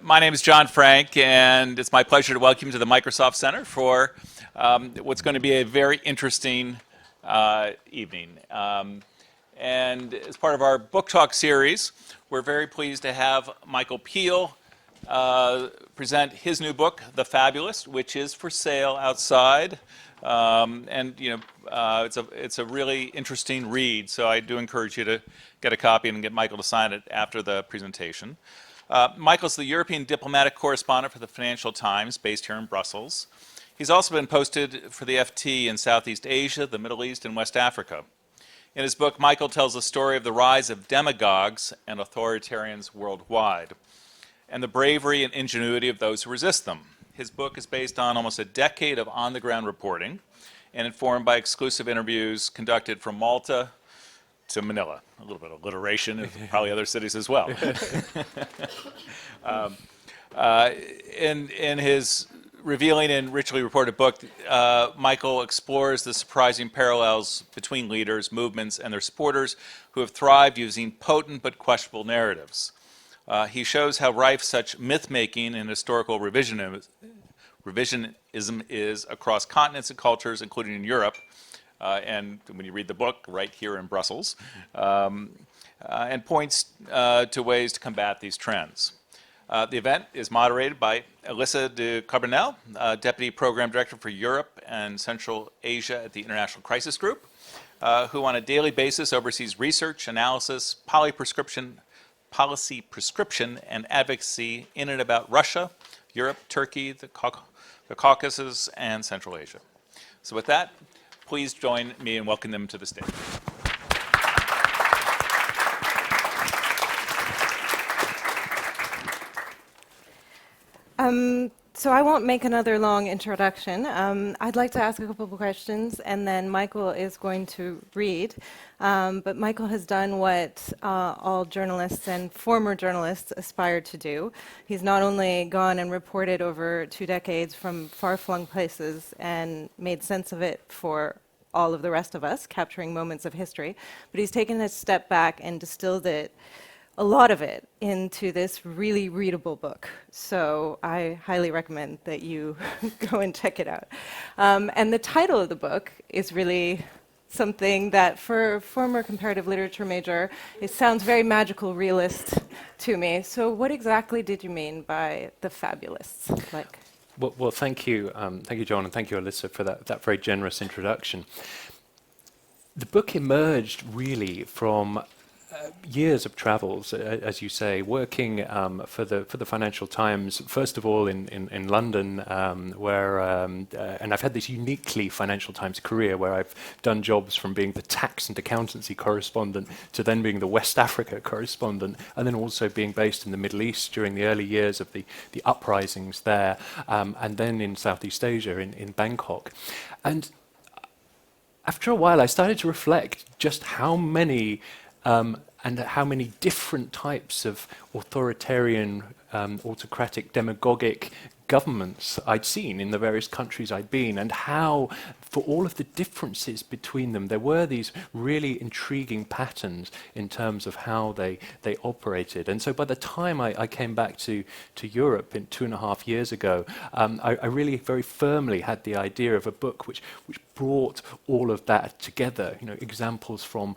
My name is John Frank, and it's my pleasure to welcome you to the Microsoft Center for what's going to be a very interesting evening. And as part of our book talk series, we're very pleased to have Michael Peel present his new book, The Fabulists, which is for sale outside. It's a really interesting read, so I do encourage you to get a copy and get Michael to sign it after the presentation. Michael's the European diplomatic correspondent for the Financial Times, based here in Brussels. He's also been posted for the FT in Southeast Asia, the Middle East, and West Africa. In his book, Michael tells the story of the rise of demagogues and authoritarians worldwide, and the bravery and ingenuity of those who resist them. His book is based on almost a decade of on-the-ground reporting and informed by exclusive interviews conducted from Malta to Manila. A little bit of alliteration, and probably other cities as well. In his revealing and richly reported book, Michael explores the surprising parallels between leaders, movements, and their supporters who have thrived using potent but questionable narratives. He shows how rife such myth-making and historical revisionism is across continents and cultures, including in Europe, and when you read the book, right here in Brussels, and points to ways to combat these trends. The event is moderated by Alissa de Carbonnel, Deputy Program Director for Europe and Central Asia at the International Crisis Group, who on a daily basis oversees research, analysis, policy prescription, and advocacy in and about Russia, Europe, Turkey, the Caucasus, and Central Asia. So with that, please join me in welcoming them to the stage. So I won't make another long introduction. I'd like to ask a couple of questions, and then Michael is going to read. But Michael has done what all journalists and former journalists aspire to do. He's not only gone and reported over 2 decades from far-flung places and made sense of it for all of the rest of us, capturing moments of history, but he's taken a step back and distilled it, a lot of it, into this really readable book. So I highly recommend that you go and check it out. And the title of the book is really something that, for a former comparative literature major, it sounds very magical realist to me. So what exactly did you mean by the Fabulists? Well, thank you, John, and thank you, Alissa, for that very generous introduction. The book emerged really from years of travels, as you say, working for the Financial Times, first of all in London, where and I've had this uniquely Financial Times career where I've done jobs from being the tax and accountancy correspondent to then being the West Africa correspondent, and then also being based in the Middle East during the early years of the uprisings there, and then in Southeast Asia, in Bangkok. And after a while, I started to reflect just how many and how many different types of authoritarian, autocratic, demagogic governments I'd seen in the various countries I'd been, and how, for all of the differences between them, there were these really intriguing patterns in terms of how they operated. And so by the time I came back to Europe in 2.5 years ago, I really very firmly had the idea of a book which brought all of that together, examples from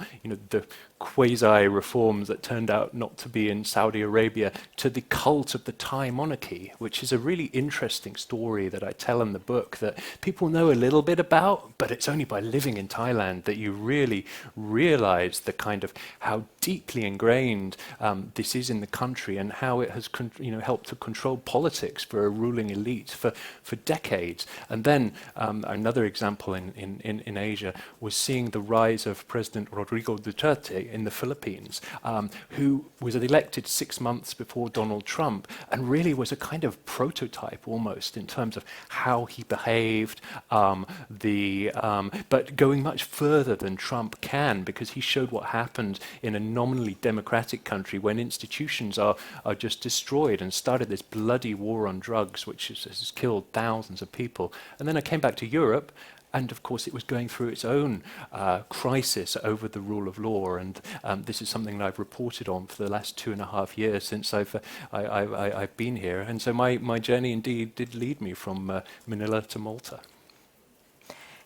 the quasi-reforms that turned out not to be in Saudi Arabia, to the cult of the Thai monarchy, which is a really interesting story that I tell in the book that people know a little bit about, but it's only by living in Thailand that you really realize the kind of how deeply ingrained this is in the country, and how it has helped to control politics for a ruling elite for decades. And then another example in Asia was seeing the rise of President Rodrigo Duterte in the Philippines, who was elected 6 months before Donald Trump, and really was a kind of prototype almost in terms of how he behaved, but going much further than Trump can, because he showed what happened in a nominally democratic country when institutions are just destroyed, and started this bloody war on drugs which has killed thousands of people. And then I came back to Europe, And of course, it was going through its own crisis over the rule of law, and this is something that I've reported on for the last 2.5 years since I've been here. And so my journey indeed did lead me from Manila to Malta.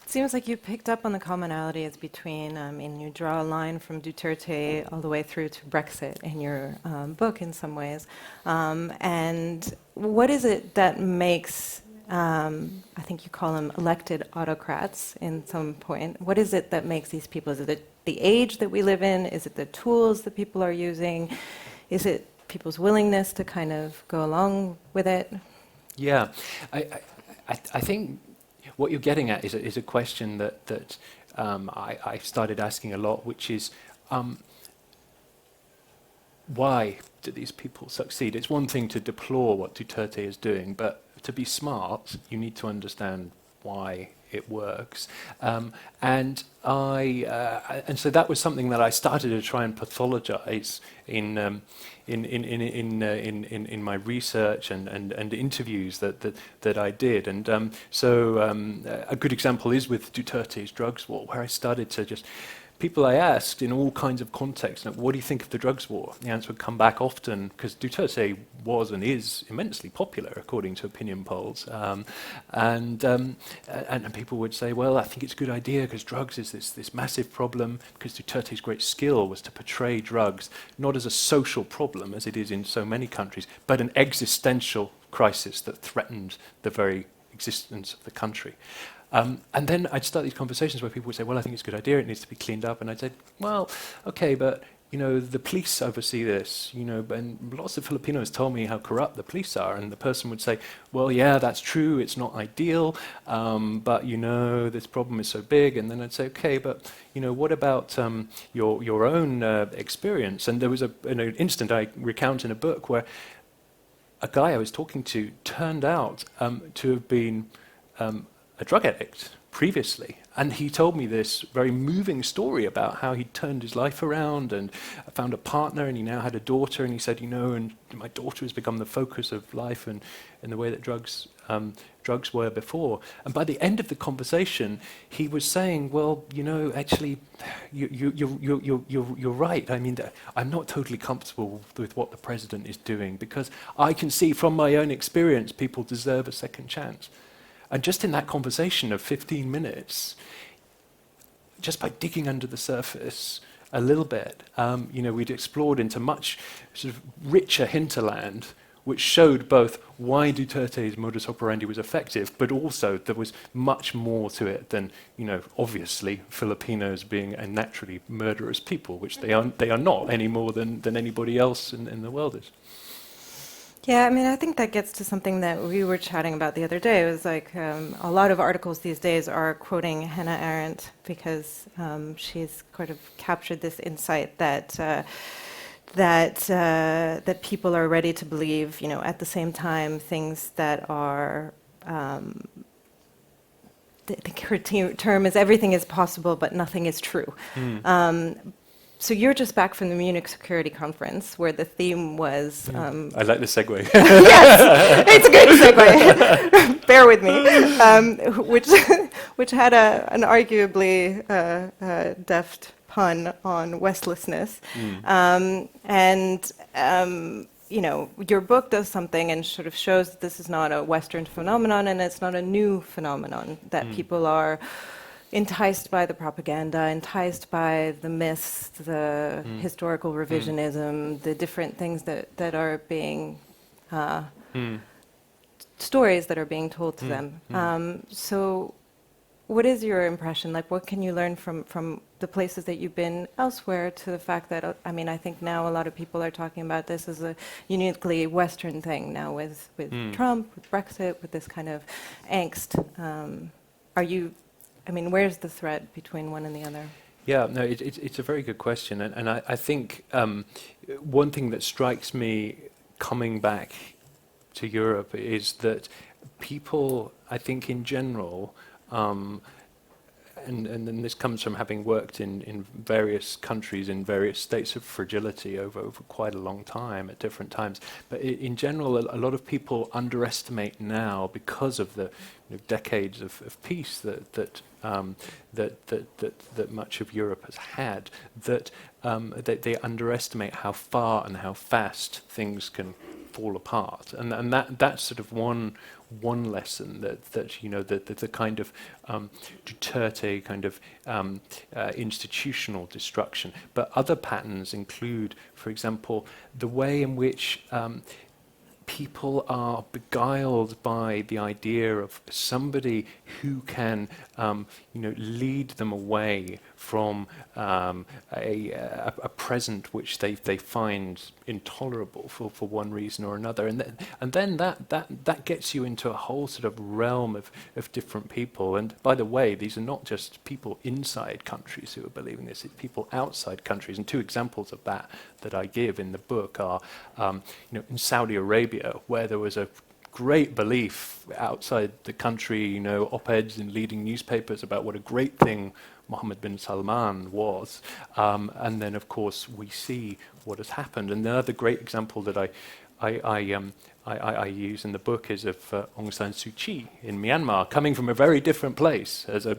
It seems like you picked up on the commonalities between, and you draw a line from Duterte all the way through to Brexit in your book in some ways. And what is it that makes, I think you call them elected autocrats in some point, what is it that makes these people? Is it the age that we live in? Is it the tools that people are using? Is it people's willingness to kind of go along with it? Yeah, I think what you're getting at is a question that I started asking a lot, which is why do these people succeed? It's one thing to deplore what Duterte is doing, but to be smart, you need to understand why it works. And so that was something that I started to try and pathologize in my research and interviews that I did. And so a good example is with Duterte's drugs war, where I started to just people I asked in all kinds of contexts, what do you think of the drugs war? The answer would come back often, because Duterte was and is immensely popular, according to opinion polls. And people would say, well, I think it's a good idea, because drugs is this massive problem, because Duterte's great skill was to portray drugs, not as a social problem, as it is in so many countries, but an existential crisis that threatened the very existence of the country. And then I'd start these conversations where people would say, well, I think it's a good idea, it needs to be cleaned up. And I'd say, well, okay, but the police oversee this, and lots of Filipinos tell me how corrupt the police are. And the person would say, well, yeah, that's true, it's not ideal, but this problem is so big. And then I'd say, okay, but what about your own experience? And there was an incident I recount in a book where a guy I was talking to turned out to have been a drug addict previously, and he told me this very moving story about how he turned his life around and found a partner, and he now had a daughter, and he said, and my daughter has become the focus of life, and in the way that drugs were before. And by the end of the conversation, he was saying, well, actually, you're right. I mean, I'm not totally comfortable with what the president is doing, because I can see from my own experience people deserve a second chance. And just in that conversation of 15 minutes, just by digging under the surface a little bit, we'd explored into much sort of richer hinterland, which showed both why Duterte's modus operandi was effective, but also there was much more to it than, obviously Filipinos being a naturally murderous people, which they are not any more than anybody else in the world is. Yeah, I mean, I think that gets to something that we were chatting about the other day. It was like a lot of articles these days are quoting Hannah Arendt, because she's kind of captured this insight that people are ready to believe, at the same time, things that are. I think her term is everything is possible, but nothing is true. So you're just back from the Munich Security Conference, where the theme was... I like the segue. Yes, it's a good segue. Bear with me. Which had an arguably deft pun on Westlessness. Your book does something and sort of shows that this is not a Western phenomenon, and it's not a new phenomenon, that people are enticed by the propaganda, enticed by the myths, the historical revisionism, the different things that are being, stories that are being told to them. So what is your impression? Like, what can you learn from the places that you've been elsewhere, to the fact that, I think now a lot of people are talking about this as a uniquely Western thing now with Trump, with Brexit, with this kind of angst. Where's the thread between one and the other? Yeah, no, it's a very good question. And I think one thing that strikes me coming back to Europe is that people, I think in general, and this comes from having worked in various countries, in various states of fragility over quite a long time at different times. But in general, a lot of people underestimate now, because of the decades of peace that that much of Europe has had, that they underestimate how far and how fast things can fall apart, and that's sort of one lesson that you know the kind of Duterte kind of institutional destruction. But other patterns include, for example, the way in which people are beguiled by the idea of somebody who can, lead them away from a present which they find intolerable for one reason or another, and then that gets you into a whole sort of realm of different people. And by the way, these are not just people inside countries who are believing this; it's people outside countries. And two examples of that I give in the book are, in Saudi Arabia, where there was a great belief outside the country, op-eds in leading newspapers about what a great thing Mohammed bin Salman was, and then of course we see what has happened. And the other great example that I use in the book is of Aung San Suu Kyi in Myanmar, coming from a very different place as a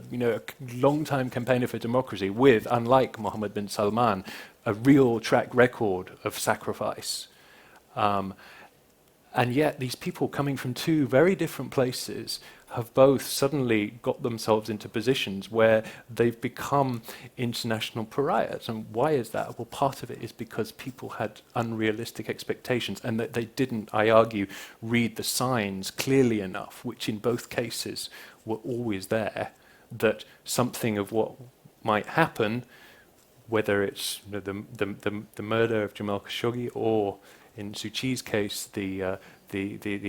long-time campaigner for democracy, with, unlike Mohammed bin Salman, a real track record of sacrifice. And yet these people coming from two very different places have both suddenly got themselves into positions where they've become international pariahs. And why is that? Well, part of it is because people had unrealistic expectations, and that they didn't, I argue, read the signs clearly enough, which in both cases were always there, that something of what might happen, whether it's the murder of Jamal Khashoggi, or in Suu Kyi's case, the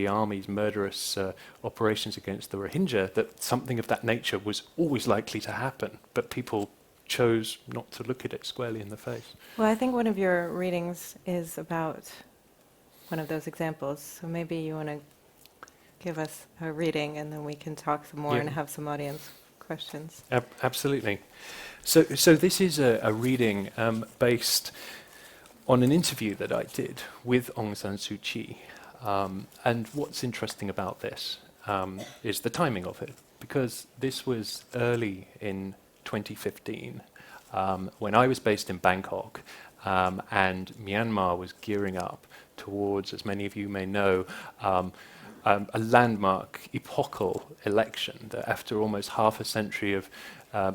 army's murderous operations against the Rohingya, that something of that nature was always likely to happen, but people chose not to look at it squarely in the face. Well, I think one of your readings is about one of those examples, so maybe you want to give us a reading and then we can talk some more and have some audience questions. Absolutely. So this is a reading based on an interview that I did with Aung San Suu Kyi. And what's interesting about this is the timing of it, because this was early in 2015, when I was based in Bangkok, and Myanmar was gearing up towards, as many of you may know, a landmark epochal election that, after almost half a century of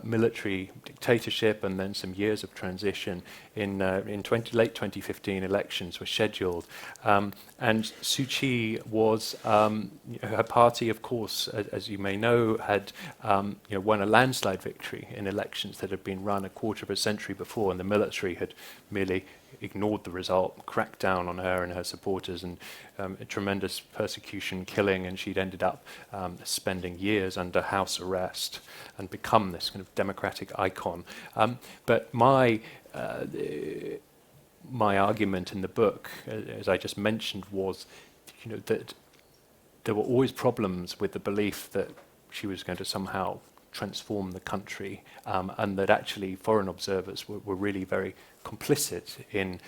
military dictatorship and then some years of transition, in late 2015 elections were scheduled. And Suu Kyi was, her party, of course, as you may know, had won a landslide victory in elections that had been run a quarter of a century before, and the military had merely ignored the result, cracked down on her and her supporters, and a tremendous persecution, killing, and she'd ended up spending years under house arrest and become this kind of democratic icon. But my argument in the book, as I just mentioned, was that there were always problems with the belief that she was going to somehow transform the country, and that actually foreign observers were really very complicit in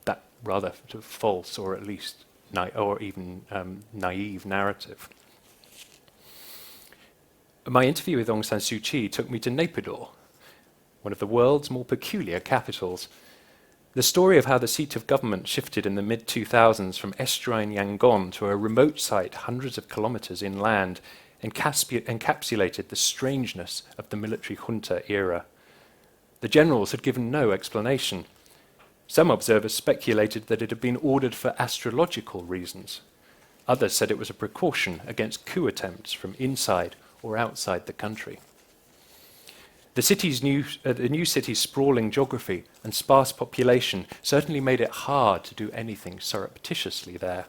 that rather sort of false, or at least naive narrative. My interview with Aung San Suu Kyi took me to Naypyidaw, one of the world's more peculiar capitals. The story of how the seat of government shifted in the mid-2000s from estuarine Yangon to a remote site hundreds of kilometers inland encapsulated the strangeness of the military junta era. The generals had given no explanation. Some observers speculated that it had been ordered for astrological reasons. Others said it was a precaution against coup attempts from inside or outside the country. The new city's sprawling geography and sparse population certainly made it hard to do anything surreptitiously there.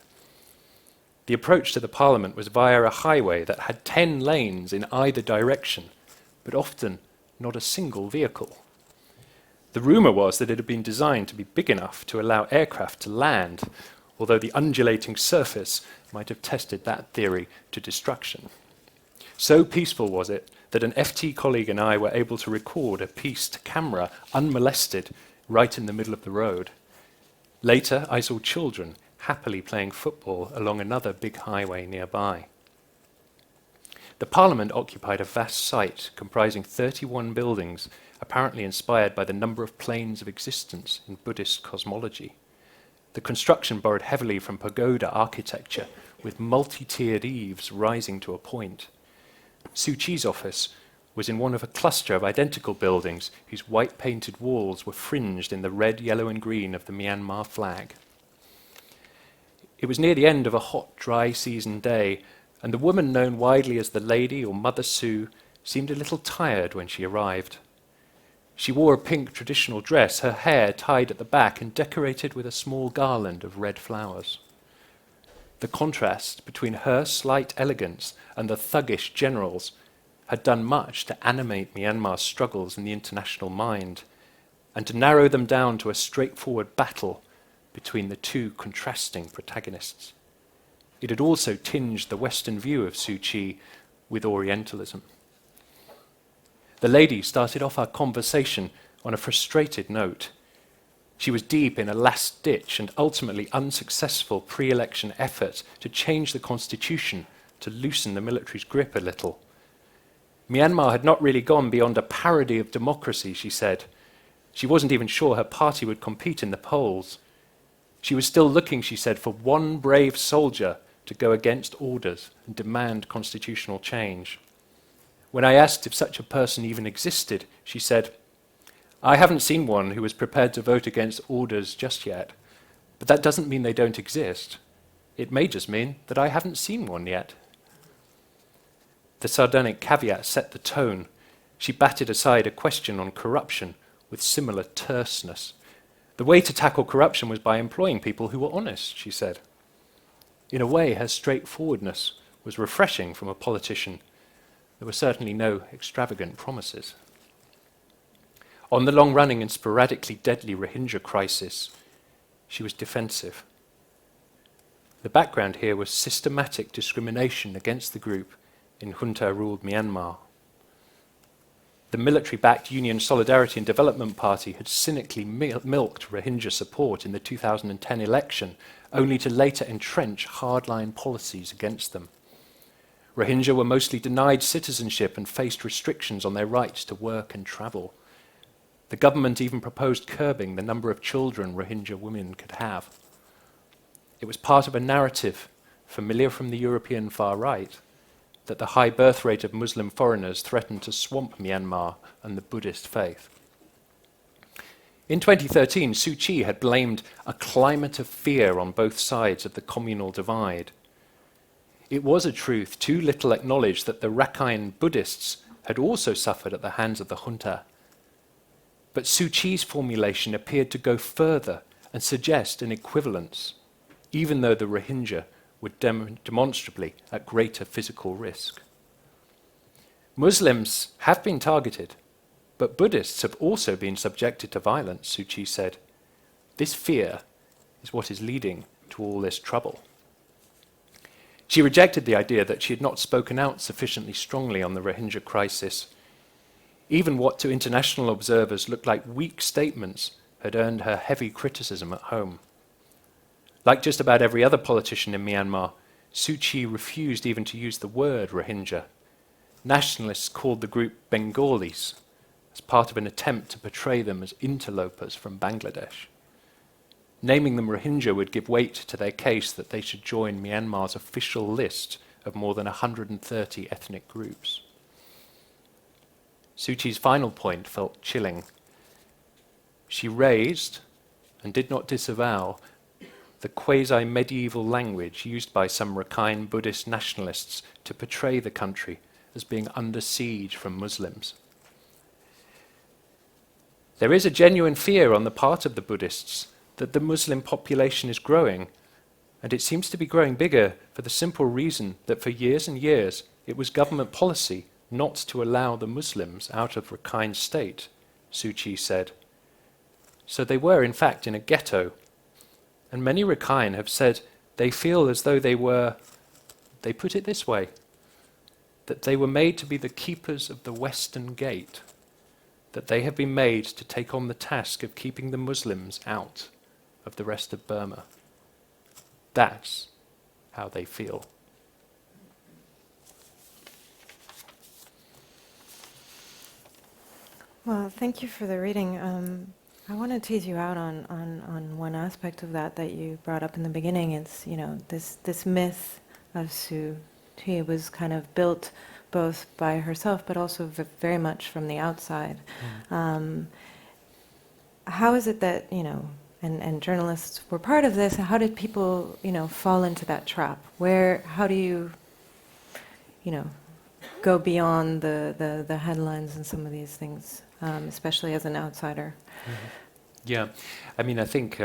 The approach to the parliament was via a highway that had 10 lanes in either direction, but often not a single vehicle. The rumour was that it had been designed to be big enough to allow aircraft to land, although the undulating surface might have tested that theory to destruction. So peaceful was it that an FT colleague and I were able to record a piece to camera unmolested right in the middle of the road. Later, I saw children happily playing football along another big highway nearby. The parliament occupied a vast site comprising 31 buildings, apparently inspired by the number of planes of existence in Buddhist cosmology. The construction borrowed heavily from pagoda architecture, with multi-tiered eaves rising to a point. Suu Kyi's office was in one of a cluster of identical buildings whose white-painted walls were fringed in the red, yellow and green of the Myanmar flag. It was near the end of a hot, dry season day, and the woman known widely as the Lady or Mother Sue seemed a little tired when she arrived. She wore a pink traditional dress, her hair tied at the back and decorated with a small garland of red flowers. The contrast between her slight elegance and the thuggish generals had done much to animate Myanmar's struggles in the international mind and to narrow them down to a straightforward battle between the two contrasting protagonists. It had also tinged the Western view of Suu Kyi with Orientalism. The lady started off our conversation on a frustrated note. She was deep in a last-ditch and ultimately unsuccessful pre-election effort to change the constitution to loosen the military's grip a little. Myanmar had not really gone beyond a parody of democracy, she said. She wasn't even sure her party would compete in the polls. She was still looking, she said, for one brave soldier to go against orders and demand constitutional change. When I asked if such a person even existed, she said, "I haven't seen one who was prepared to vote against orders just yet, but that doesn't mean they don't exist. It may just mean that I haven't seen one yet." The sardonic caveat set the tone. She batted aside a question on corruption with similar terseness. The way to tackle corruption was by employing people who were honest, she said. In a way, her straightforwardness was refreshing from a politician. There were certainly no extravagant promises. On the long-running and sporadically deadly Rohingya crisis, she was defensive. The background here was systematic discrimination against the group in junta-ruled Myanmar. The military-backed Union Solidarity and Development Party had cynically milked Rohingya support in the 2010 election, only to later entrench hardline policies against them. Rohingya were mostly denied citizenship and faced restrictions on their rights to work and travel. The government even proposed curbing the number of children Rohingya women could have. It was part of a narrative, familiar from the European far right, that the high birth rate of Muslim foreigners threatened to swamp Myanmar and the Buddhist faith. In 2013, Suu Kyi had blamed a climate of fear on both sides of the communal divide. It was a truth too little acknowledged that the Rakhine Buddhists had also suffered at the hands of the junta. But Suu Kyi's formulation appeared to go further and suggest an equivalence, even though the Rohingya were demonstrably at greater physical risk. Muslims have been targeted, but Buddhists have also been subjected to violence, Suu Kyi said. This fear is what is leading to all this trouble. She rejected the idea that she had not spoken out sufficiently strongly on the Rohingya crisis. Even what to international observers looked like weak statements had earned her heavy criticism at home. Like just about every other politician in Myanmar, Suu Kyi refused even to use the word Rohingya. Nationalists called the group Bengalis as part of an attempt to portray them as interlopers from Bangladesh. Naming them Rohingya would give weight to their case that they should join Myanmar's official list of more than 130 ethnic groups. Suu Kyi's final point felt chilling. She raised, and did not disavow, the quasi-medieval language used by some Rakhine Buddhist nationalists to portray the country as being under siege from Muslims. There is a genuine fear on the part of the Buddhists that the Muslim population is growing, and it seems to be growing bigger for the simple reason that for years and years it was government policy not to allow the Muslims out of Rakhine State, Suu Kyi said. So they were in fact in a ghetto, and many Rakhine have said they feel as though they put it this way, that they were made to be the keepers of the Western Gate, that they have been made to take on the task of keeping the Muslims out of the rest of Burma. That's how they feel. Well, thank you for the reading. I want to tease you out on one aspect of that you brought up in the beginning. It's, this myth of Suu Kyi was kind of built both by herself, but also very much from the outside. How is it that, and journalists were part of this, how did people, fall into that trap? How do you, go beyond the headlines and some of these things, especially as an outsider? Yeah, I mean, I think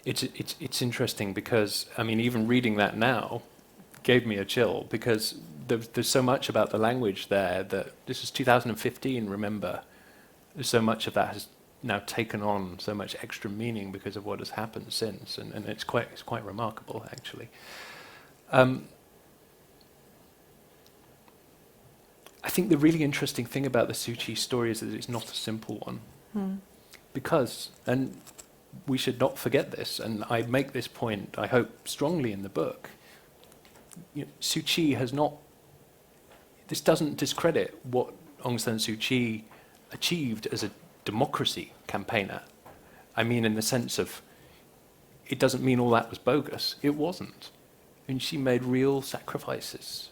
it's interesting because, I mean, even reading that now gave me a chill, because there's so much about the language there that this is 2015. Remember, there's so much of that has now taken on so much extra meaning because of what has happened since, and it's quite remarkable, actually. I think the really interesting thing about the Suu Kyi story is that it's not a simple one. Because, and we should not forget this, and I make this point, I hope, strongly in the book, Suu Kyi has not, this doesn't discredit what Aung San Suu Kyi achieved as a democracy campaigner. I mean, in the sense of, it doesn't mean all that was bogus. It wasn't. And she made real sacrifices.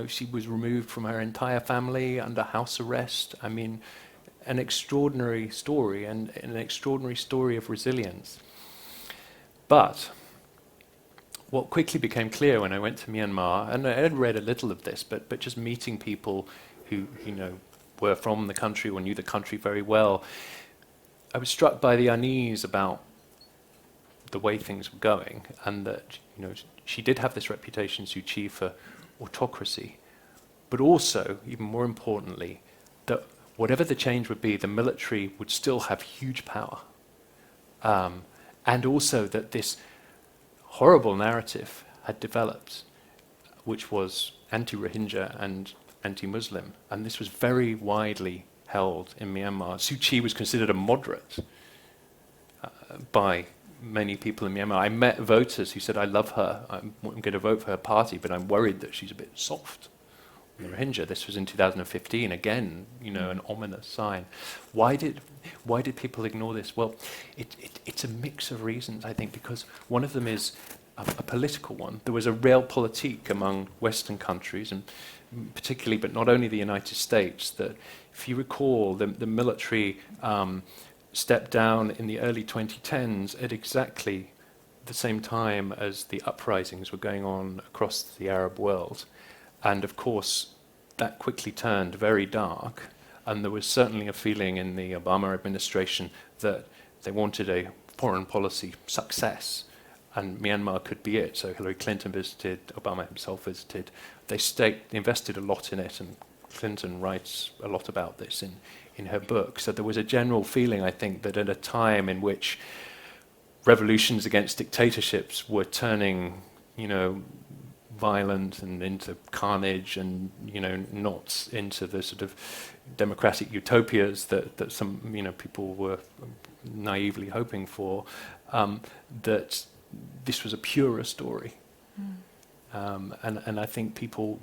She was removed from her entire family under house arrest. I mean, an extraordinary story, and an extraordinary story of resilience. But what quickly became clear when I went to Myanmar, and I had read a little of this, but just meeting people who, were from the country or knew the country very well, I was struck by the unease about the way things were going, and that, she did have this reputation, Suu Kyi, for autocracy, but also, even more importantly, that whatever the change would be, the military would still have huge power. And also that this horrible narrative had developed, which was anti-Rohingya and anti-Muslim, and this was very widely held in Myanmar. Suu Kyi was considered a moderate by many people in Myanmar. I met voters who said, I love her, I'm going to vote for her party, but I'm worried that she's a bit soft on the Rohingya. This was in 2015, again, an ominous sign. Why did people ignore this? Well, it's a mix of reasons, I think, because one of them is a political one. There was a realpolitik among Western countries, and particularly, but not only the United States, that if you recall, the military stepped down in the early 2010s at exactly the same time as the uprisings were going on across the Arab world. And of course, that quickly turned very dark, and there was certainly a feeling in the Obama administration that they wanted a foreign policy success, and Myanmar could be it. So Hillary Clinton visited, Obama himself visited. They invested a lot in it, and Clinton writes a lot about this in her book. So there was a general feeling, I think, that at a time in which revolutions against dictatorships were turning, violent and into carnage, and not into the sort of democratic utopias that some people were naively hoping for, that this was a purer story. And I think people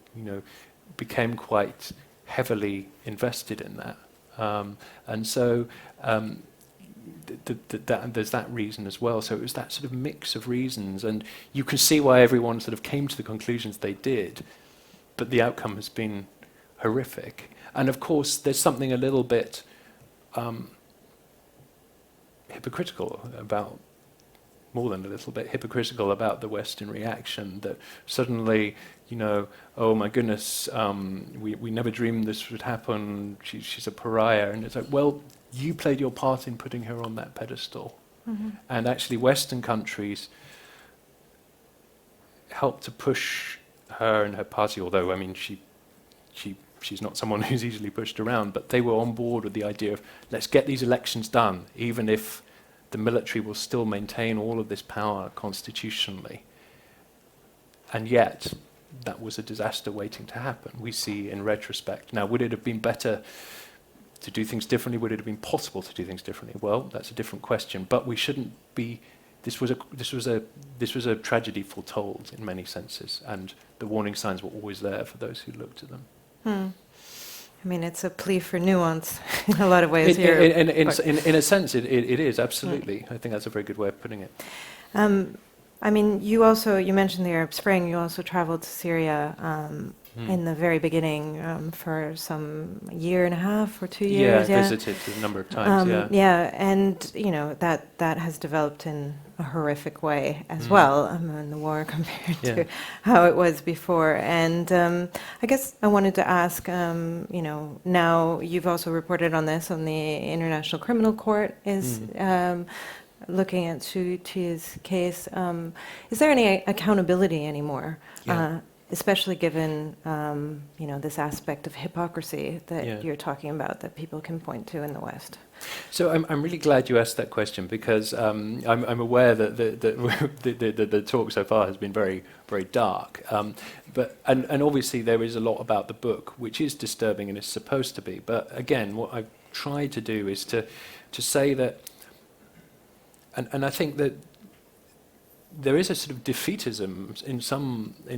became quite heavily invested in that. And so there's that reason as well. So it was that sort of mix of reasons, and you can see why everyone sort of came to the conclusions they did, but the outcome has been horrific. And of course, there's something a little bit hypocritical about, more than a little bit hypocritical about the Western reaction, that suddenly, oh my goodness, we never dreamed this would happen, she's a pariah. And it's like, well, you played your part in putting her on that pedestal. And actually Western countries helped to push her and her party, although, I mean, she's not someone who's easily pushed around, but they were on board with the idea of, let's get these elections done, even if the military will still maintain all of this power constitutionally. And yet, that was a disaster waiting to happen, we see in retrospect. Now, would it have been better to do things differently? Would it have been possible to do things differently? Well, that's a different question, but we shouldn't be, this was a tragedy foretold in many senses, and the warning signs were always there for those who looked at them. I mean, it's a plea for nuance in a lot of ways here. In a sense, it is, absolutely. I think that's a very good way of putting it. I mean, you mentioned the Arab Spring, you also traveled to Syria in the very beginning for some year and a half or 2 years. Yeah, I visited a number of times, Yeah, and, that has developed in a horrific way as well, in the war compared to how it was before. And I guess I wanted to ask, now you've also reported on this, on the International Criminal Court is looking at Suu Kyi's case. Is there any accountability anymore? Especially given, this aspect of hypocrisy that you're talking about that people can point to in the West. So I'm really glad you asked that question, because I'm aware that the talk so far has been very, very dark. But obviously there is a lot about the book which is disturbing and is supposed to be. But again, what I've tried to do is to say that, and I think that there is a sort of defeatism in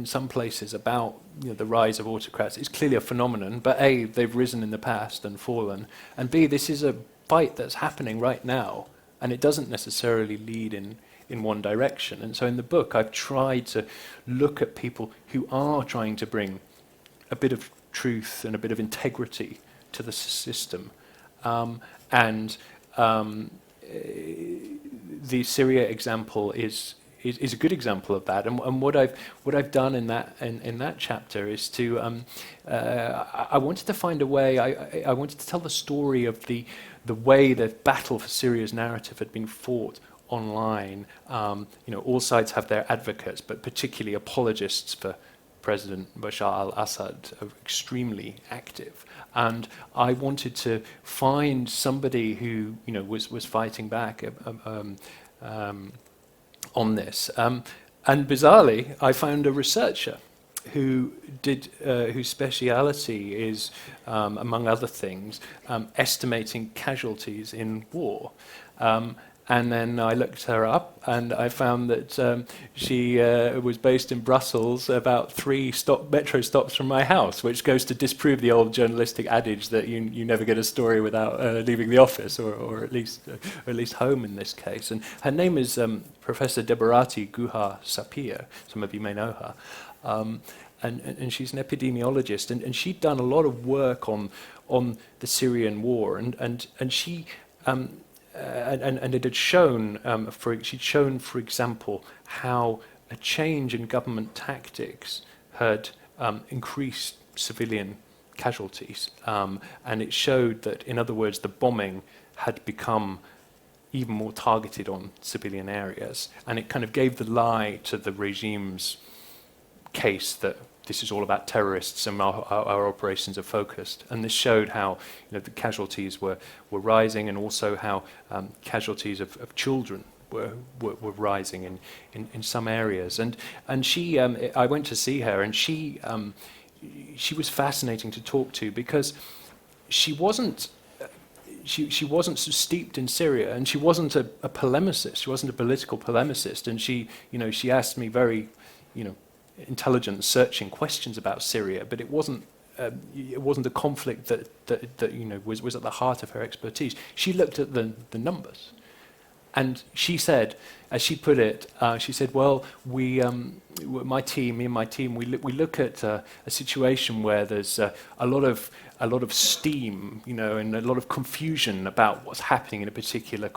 some places about the rise of autocrats. It's clearly a phenomenon, but A, they've risen in the past and fallen, and B, this is a fight that's happening right now, and it doesn't necessarily lead in one direction. And so in the book, I've tried to look at people who are trying to bring a bit of truth and a bit of integrity to the system, the Syria example is a good example of that. And what I've done in that chapter is to I wanted to find a way. I wanted to tell the story of the way the battle for Syria's narrative had been fought online. All sides have their advocates, but particularly apologists for President Bashar al-Assad are extremely active. And I wanted to find somebody who was fighting back on this. And bizarrely, I found a researcher whose speciality is, among other things, estimating casualties in war. And then I looked her up, and I found that she was based in Brussels, about 3 metro stops from my house, which goes to disprove the old journalistic adage that you never get a story without leaving the office, or at least home in this case. And her name is Professor Debarati Guha Sapir. Some of you may know her. And she's an epidemiologist, and she'd done a lot of work on the Syrian war, and she and it had shown, she'd shown, for example, how a change in government tactics had increased civilian casualties, and it showed that, in other words, the bombing had become even more targeted on civilian areas, and it kind of gave the lie to the regime's case that this is all about terrorists and our operations are focused. And this showed how the casualties were rising, and also how casualties of children were rising in some areas. And she, I went to see her, and she was fascinating to talk to, because she wasn't sort of steeped in Syria, and she wasn't a polemicist. She wasn't a political polemicist, and she asked me very intelligent, searching questions about Syria, but it wasn't a conflict that was at the heart of her expertise. She looked at the numbers, and she said, as she put it, she said, "Well, me and my team, we look at a situation where there's a lot of steam, and a lot of confusion about what's happening in a particular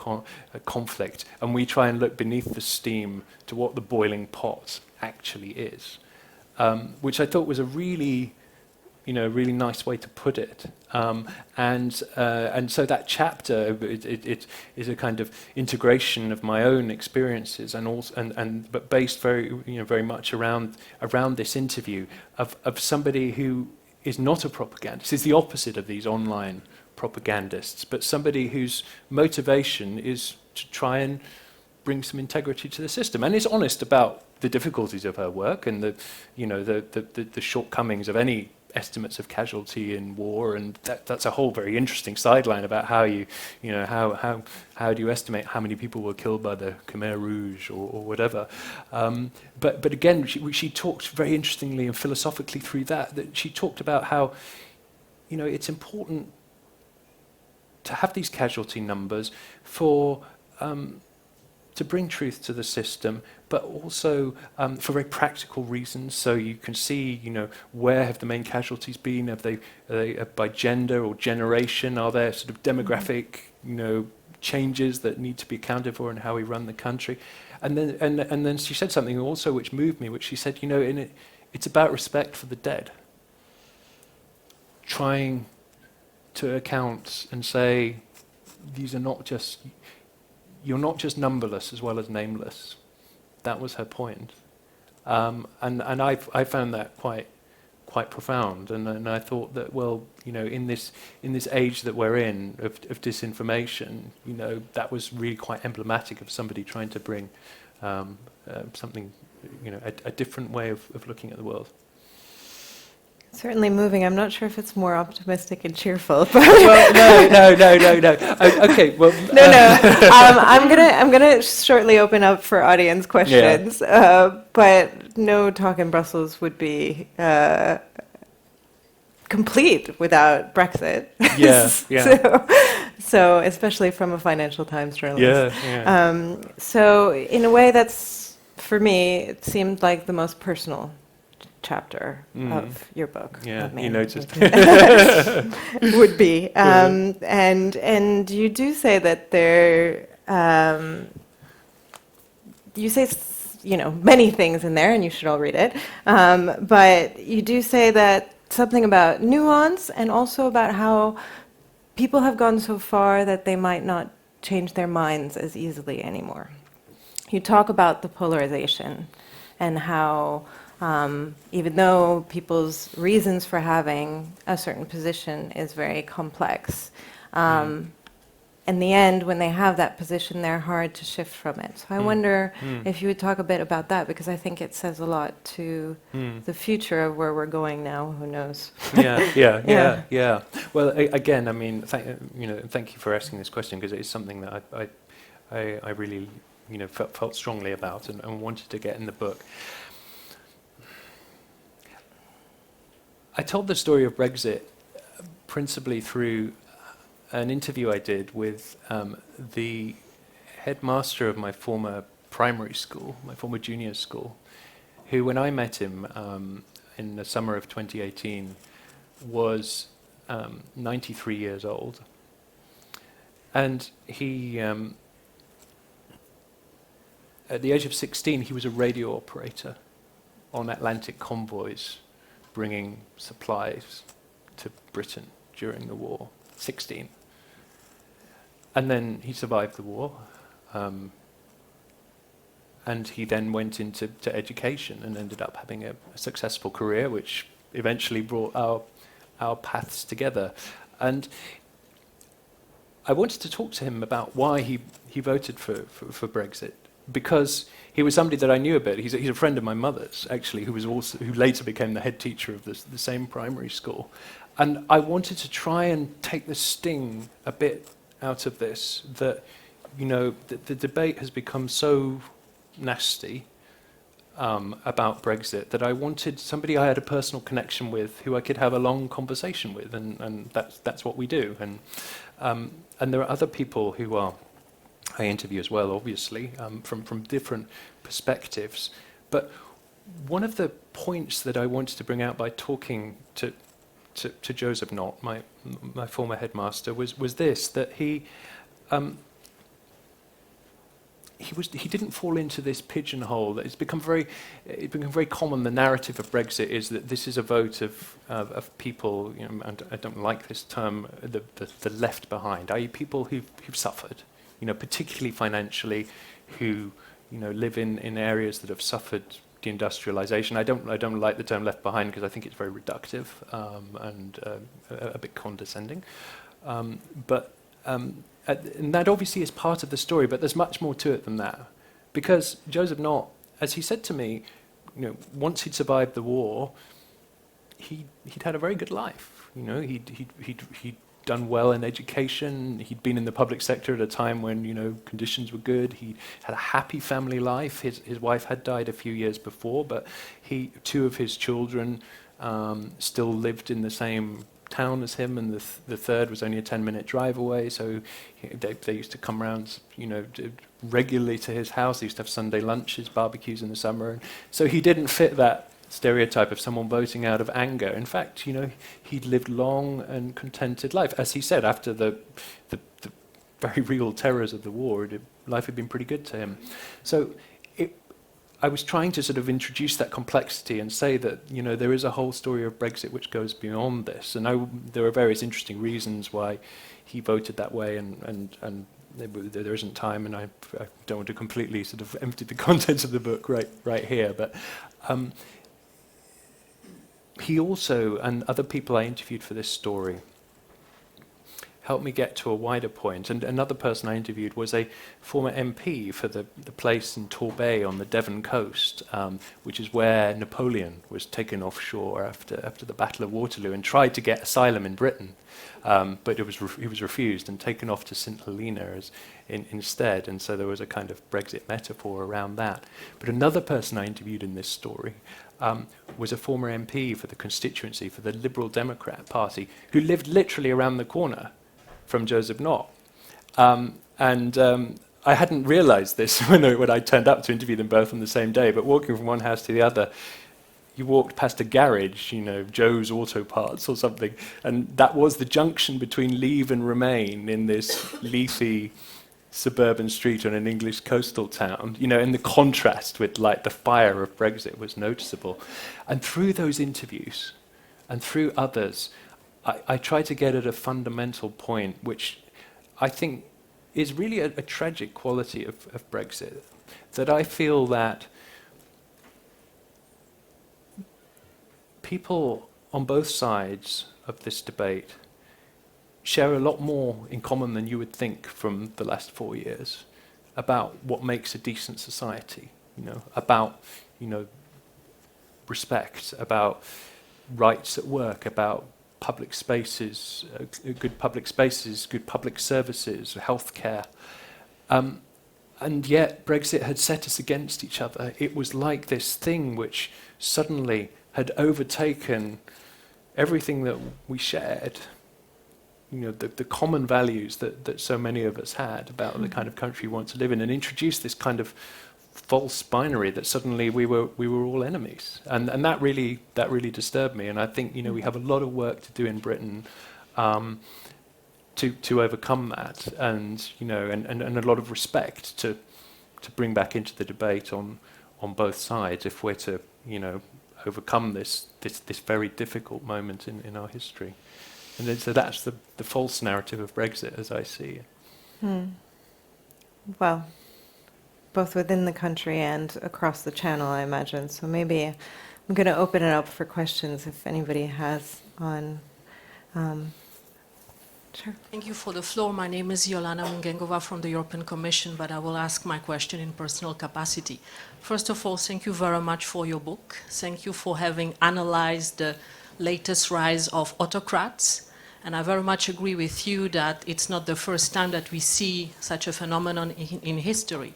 conflict, and we try and look beneath the steam to what the boiling pot actually is," which I thought was a really nice way to put it. And so that chapter, it is a kind of integration of my own experiences, but based very much around this interview of somebody who is not a propagandist. Is the opposite of these online propagandists, but somebody whose motivation is to try and bring some integrity to the system, and is honest about the difficulties of her work and the shortcomings of any estimates of casualty in war, and that's a whole very interesting sideline about how how do you estimate how many people were killed by the Khmer Rouge or whatever. But again, she talked very interestingly and philosophically through that she talked about how it's important to have these casualty numbers for to bring truth to the system, but also for very practical reasons. So you can see, where have the main casualties been? Are they by gender or generation? Are there sort of demographic, changes that need to be accounted for in how we run the country? And then she said something also which moved me, which she said, it's about respect for the dead. Trying to account and say, these are not just. You're not just numberless as well as nameless. That was her point, and I found that quite profound. And I thought that, well, in this age that we're in of disinformation, that was really quite emblematic of somebody trying to bring something, a different way of looking at the world. Certainly moving. I'm not sure if it's more optimistic and cheerful. But Well, no. Okay, well. No. I'm gonna shortly open up for audience questions. But no talk in Brussels would be complete without Brexit. Yeah. So especially from a Financial Times journalist. Yeah. So in a way, that's for me. It seemed like the most personal chapter of your book. Yeah, me. you noticed. Would be. And you do say that there, you say, many things in there, and you should all read it. But you do say that something about nuance and also about how people have gone so far that they might not change their minds as easily anymore. You talk about the polarization and how even though people's reasons for having a certain position is very complex, in the end, when they have that position, they're hard to shift from it. So I wonder if you would talk a bit about that, because I think it says a lot to the future of where we're going now. Who knows? Yeah. Well, again, I mean, thank you for asking this question, because it's something that I really, felt strongly about and wanted to get in the book. I told the story of Brexit principally through an interview I did with the headmaster of my former primary school, my former junior school, who, when I met him in the summer of 2018, was 93 years old. And he, at the age of 16, he was a radio operator on Atlantic convoys, bringing supplies to Britain during the war. 16. And then he survived the war, and he then went into education and ended up having a successful career, which eventually brought our paths together. And I wanted to talk to him about why he voted for Brexit, because he was somebody that I knew a bit. He's a friend of my mother's, actually, who later became the head teacher of the same primary school. And I wanted to try and take the sting a bit out of this, that, the debate has become so nasty about Brexit that I wanted somebody I had a personal connection with, who I could have a long conversation with, and that's what we do. And there are other people who I interview as well, obviously, from different perspectives. But one of the points that I wanted to bring out by talking to Joseph Knott, my former headmaster, was this: that he didn't fall into this pigeonhole. That it's become very common. The narrative of Brexit is that this is a vote of people, and I don't like this term, the left behind, i.e. people who've suffered, particularly financially, who live in areas that have suffered deindustrialization. I don't like the term left behind, because I think it's very reductive and a bit condescending. And that obviously is part of the story, but there's much more to it than that. Because Joseph Knott, as he said to me, once he'd survived the war, he'd had a very good life. You know, he'd done well in education. He'd been in the public sector at a time when, you know, conditions were good. He had a happy family life. His wife had died a few years before, but two of his children still lived in the same town as him, and the third was only a 10-minute drive away. So they used to come around, you know, regularly to his house. They used to have Sunday lunches, barbecues in the summer. And so he didn't fit that stereotype of someone voting out of anger. In fact, you know, he'd lived long and contented life. As he said, after the very real terrors of the war, life had been pretty good to him. So I was trying to sort of introduce that complexity and say that, you know, there is a whole story of Brexit which goes beyond this. And there are various interesting reasons why he voted that way, and there isn't time, and I don't want to completely sort of empty the contents of the book right here. But he also, and other people I interviewed for this story, helped me get to a wider point. And another person I interviewed was a former MP for the place in Torbay on the Devon coast, which is where Napoleon was taken offshore after the Battle of Waterloo and tried to get asylum in Britain. But he was refused and taken off to St Helena instead. And so there was a kind of Brexit metaphor around that. But another person I interviewed in this story was a former MP for the constituency for the Liberal Democrat Party, who lived literally around the corner from Joseph Knott. I hadn't realised this when I turned up to interview them both on the same day, but walking from one house to the other, you walked past a garage, you know, Joe's Auto Parts or something, and that was the junction between Leave and Remain in this leafy suburban street on an English coastal town, you know, and the contrast with like the fire of Brexit was noticeable. And through those interviews and through others, I try to get at a fundamental point, which I think is really a tragic quality of Brexit, that I feel that people on both sides of this debate share a lot more in common than you would think from the last 4 years about what makes a decent society, you know, about, you know, respect, about rights at work, about public spaces, good public services, healthcare. And yet Brexit had set us against each other. It was like this thing which suddenly had overtaken everything that we shared, you know, the common values that so many of us had about the kind of country we want to live in, and introduced this kind of false binary that suddenly we were all enemies, and that really disturbed me. And I think, you know, we have a lot of work to do in Britain to overcome that, and, you know, and a lot of respect to bring back into the debate on both sides if we're to, you know, overcome this very difficult moment in our history. And then, so that's the false narrative of Brexit as I see it. Well, both within the country and across the channel, I imagine. So maybe I'm going to open it up for questions if anybody has on. Sure. Thank you for the floor. My name is Yolana Mungengova from the European Commission, but I will ask my question in personal capacity. First of all, thank you very much for your book. Thank you for having analyzed the latest rise of autocrats. And I very much agree with you that it's not the first time that we see such a phenomenon in history.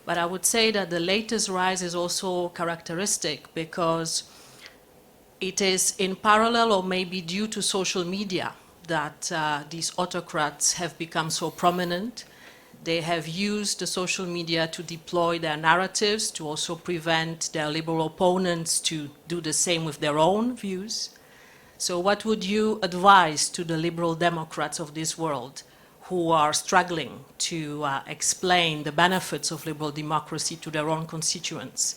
But I would say that the latest rise is also characteristic because it is in parallel, or maybe due to social media, that these autocrats have become so prominent. They have used the social media to deploy their narratives, to also prevent their liberal opponents to do the same with their own views. So what would you advise to the liberal Democrats of this world who are struggling to explain the benefits of liberal democracy to their own constituents,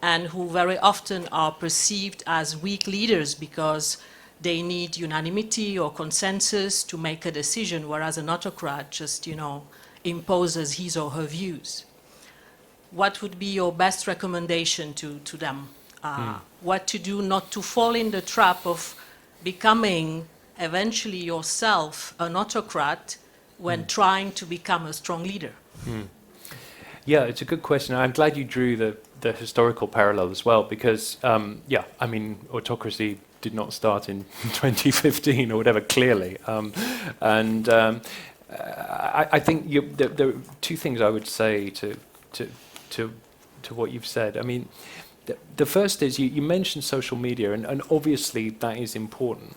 and who very often are perceived as weak leaders because they need unanimity or consensus to make a decision, whereas an autocrat just, you know, imposes his or her views? What would be your best recommendation to them? What to do not to fall in the trap of becoming eventually yourself an autocrat when trying to become a strong leader? Yeah, it's a good question. I'm glad you drew the historical parallel as well, because, yeah, I mean, autocracy did not start in 2015 or whatever, clearly. I think there are two things I would say to what you've said. I mean, the first is you mentioned social media, and obviously that is important.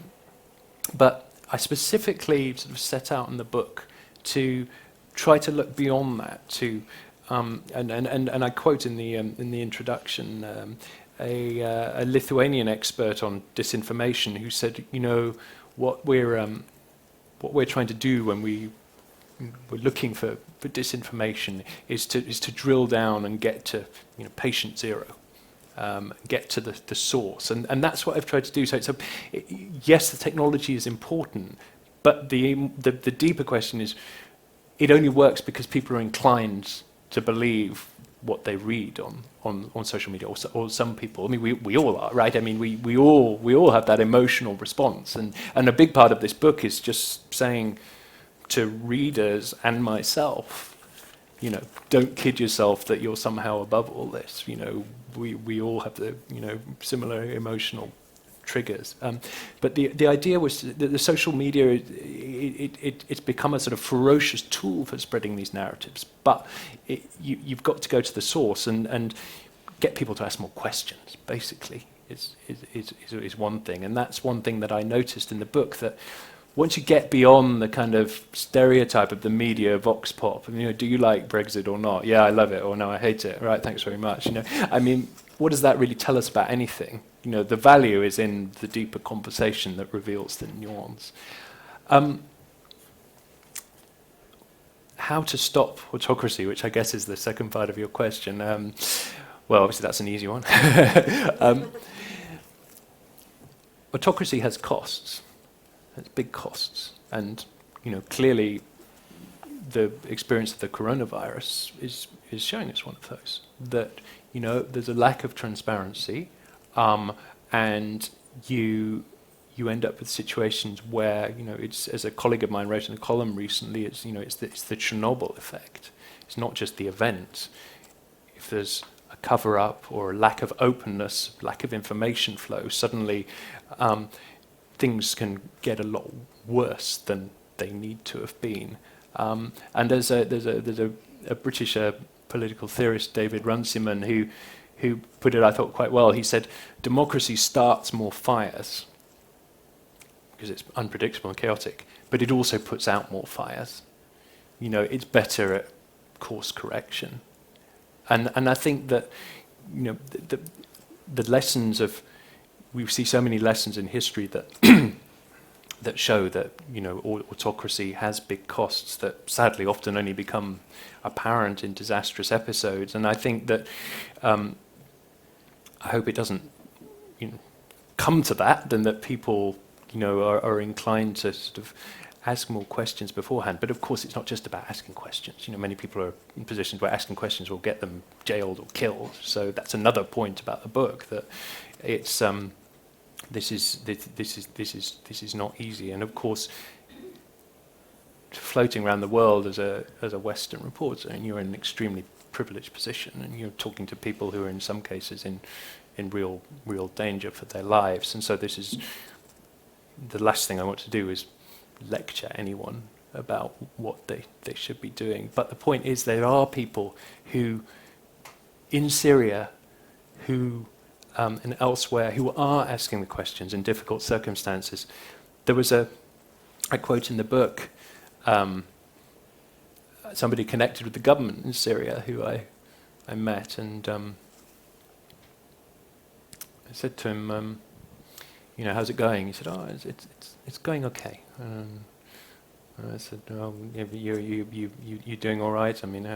But I specifically sort of set out in the book to try to look beyond that. And I quote in the introduction a Lithuanian expert on disinformation who said, you know, what we're trying to do when we're looking for disinformation is to drill down and get to, you know, patient zero, get to the source, and that's what I've tried to do. So yes, the technology is important, but the deeper question is, it only works because people are inclined to believe what they read on social media, or some people. I mean, we all are, right? I mean, we all have that emotional response, and a big part of this book is just saying to readers and myself, you know, don't kid yourself that you're somehow above all this. You know, we all have the, you know, similar emotional triggers. But the idea was that the social media, it's become a sort of ferocious tool for spreading these narratives. But you've got to go to the source and get people to ask more questions, basically, is one thing. And that's one thing that I noticed in the book, that once you get beyond the kind of stereotype of the media vox pop, you know, do you like Brexit or not? Yeah, I love it, or no, I hate it. Right, thanks very much. You know, I mean, what does that really tell us about anything? You know, the value is in the deeper conversation that reveals the nuance. How to stop autocracy, which I guess is the second part of your question. Well, obviously that's an easy one. Autocracy has costs. It's big costs, and you know, clearly the experience of the coronavirus is showing us one of those. That, you know, there's a lack of transparency, and you end up with situations where, you know, it's, as a colleague of mine wrote in a column recently, it's, you know, it's the Chernobyl effect. It's not just the event. If there's a cover-up or a lack of openness, lack of information flow, suddenly things can get a lot worse than they need to have been. And there's a British political theorist, David Runciman, who put it, I thought, quite well. He said, democracy starts more fires because it's unpredictable and chaotic, but it also puts out more fires. You know, it's better at course correction. And I think that, you know, the lessons of, we see so many lessons in history that that show that, you know, autocracy has big costs that sadly often only become apparent in disastrous episodes. And I think that I hope it doesn't, you know, come to that, and that people, you know, are inclined to sort of ask more questions beforehand. But of course, it's not just about asking questions. You know, many people are in positions where asking questions will get them jailed or killed. So that's another point about the book, that it's this is not easy. And of course, floating around the world as a Western reporter, and you're in an extremely privileged position, and you're talking to people who are in some cases in real danger for their lives. And so this is the last thing I want to do is lecture anyone about what they should be doing. But the point is, there are people who, in Syria, who and elsewhere, who are asking the questions in difficult circumstances. There was I quote in the book, somebody connected with the government in Syria who I met, and I said to him, you know, how's it going? He said, oh, it's going okay. And I said, oh, you doing all right? I mean,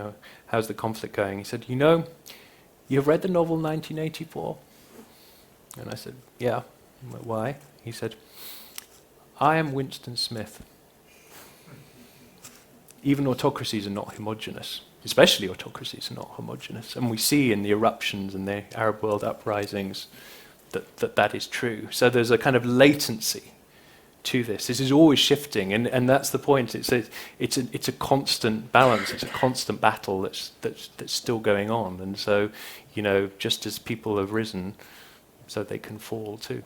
how's the conflict going? He said, you know, you've read the novel 1984? And I said, yeah. Why? He said, I am Winston Smith. Even autocracies are not homogenous. Especially autocracies are not homogenous. And we see in the eruptions and the Arab world uprisings that is true. So there's a kind of latency to this. This is always shifting, and that's the point. It's a constant balance. It's a constant battle that's still going on. And so, you know, just as people have risen, so they can fall too.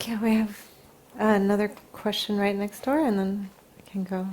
Okay, we have another question right next door, and then I can go.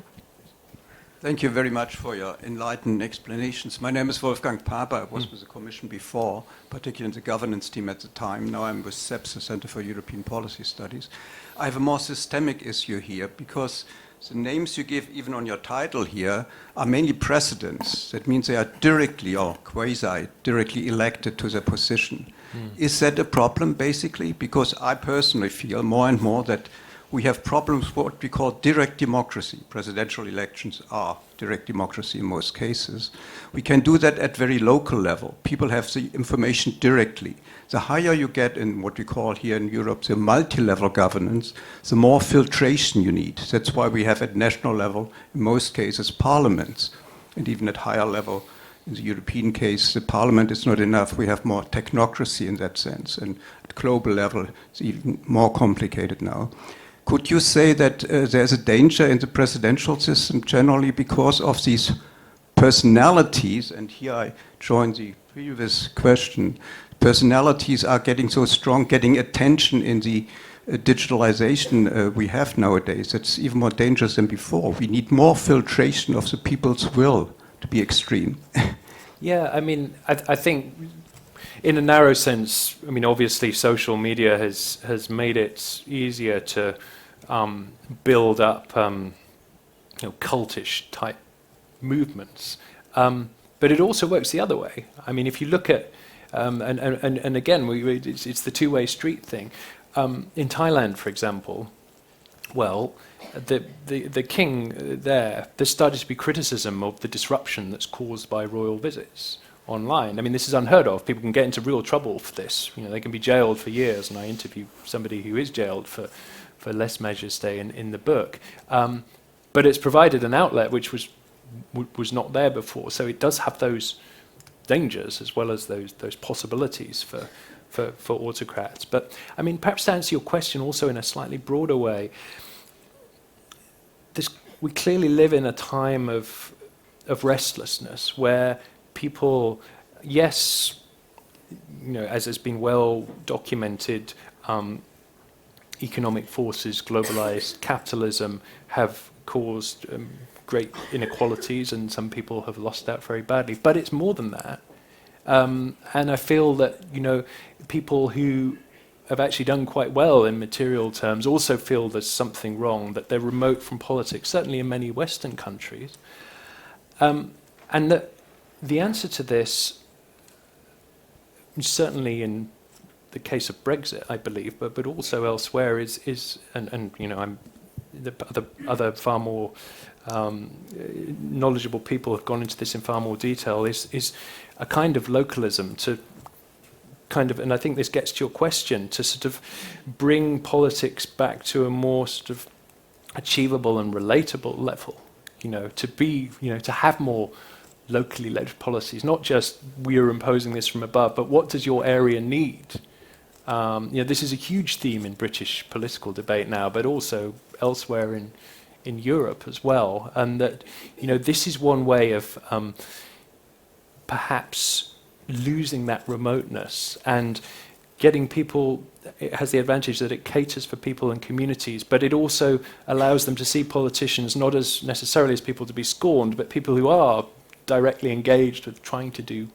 Thank you very much for your enlightened explanations. My name is Wolfgang Paper. I was with the Commission before, particularly in the governance team at the time. Now I'm with CEPS, the Center for European Policy Studies. I have a more systemic issue here because the names you give, even on your title here, are mainly presidents. That means they are directly or quasi-directly elected to their position. Is that a problem, basically? Because I personally feel more and more that we have problems with what we call direct democracy. Presidential elections are direct democracy in most cases. We can do that at very local level. People have the information directly. The higher you get in what we call here in Europe the multi-level governance, the more filtration you need. That's why we have at national level, in most cases, parliaments. And even at higher level, in the European case, the parliament is not enough. We have more technocracy in that sense. And at global level, it's even more complicated now. Could you say that there's a danger in the presidential system generally because of these personalities? And here I join the previous question. Personalities are getting so strong, getting attention in the digitalization we have nowadays. It's even more dangerous than before. We need more filtration of the people's will to be extreme. Yeah, I mean, I think in a narrow sense, I mean, obviously social media has made it easier to build up, cultish type movements. But it also works the other way. I mean, if you look at, and again, it's the two-way street thing. In Thailand, for example, well, the king there started to be criticism of the disruption that's caused by royal visits online. I mean, this is unheard of. People can get into real trouble for this. You know, they can be jailed for years, and I interview somebody who is jailed for less measures stay in the book. But it's provided an outlet which was not there before. So it does have those dangers as well as those possibilities for autocrats. But I mean, perhaps to answer your question also in a slightly broader way, we clearly live in a time of restlessness where people, yes, as has been well documented, economic forces, globalized capitalism have caused great inequalities, and some people have lost out very badly. But it's more than that. And I feel that, people who have actually done quite well in material terms also feel there's something wrong, that they're remote from politics, certainly in many Western countries. And that the answer to this, certainly in the case of Brexit, I believe, but also elsewhere, is I'm the other far more knowledgeable people have gone into this in far more detail, is a kind of localism to and I think this gets to your question, to sort of bring politics back to a more sort of achievable and relatable level, to have more locally led policies, not just we are imposing this from above, but what does your area need? This is a huge theme in British political debate now, but also elsewhere in Europe as well. And that, this is one way of perhaps losing that remoteness and getting people. It has the advantage that it caters for people and communities, but it also allows them to see politicians not as necessarily as people to be scorned, but people who are directly engaged with trying to do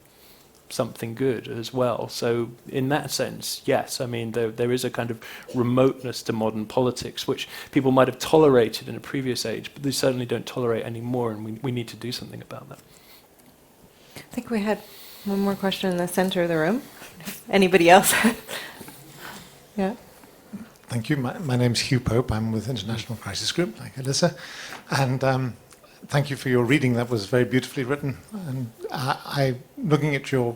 something good as well. So in that sense, yes, I mean, there is a kind of remoteness to modern politics, which people might have tolerated in a previous age, but they certainly don't tolerate anymore, and we need to do something about that. I think we had one more question in the center of the room. Anybody else? Yeah. Thank you. My name's Hugh Pope. I'm with International Crisis Group, like Alissa. And thank you for your reading. That was very beautifully written. And looking at your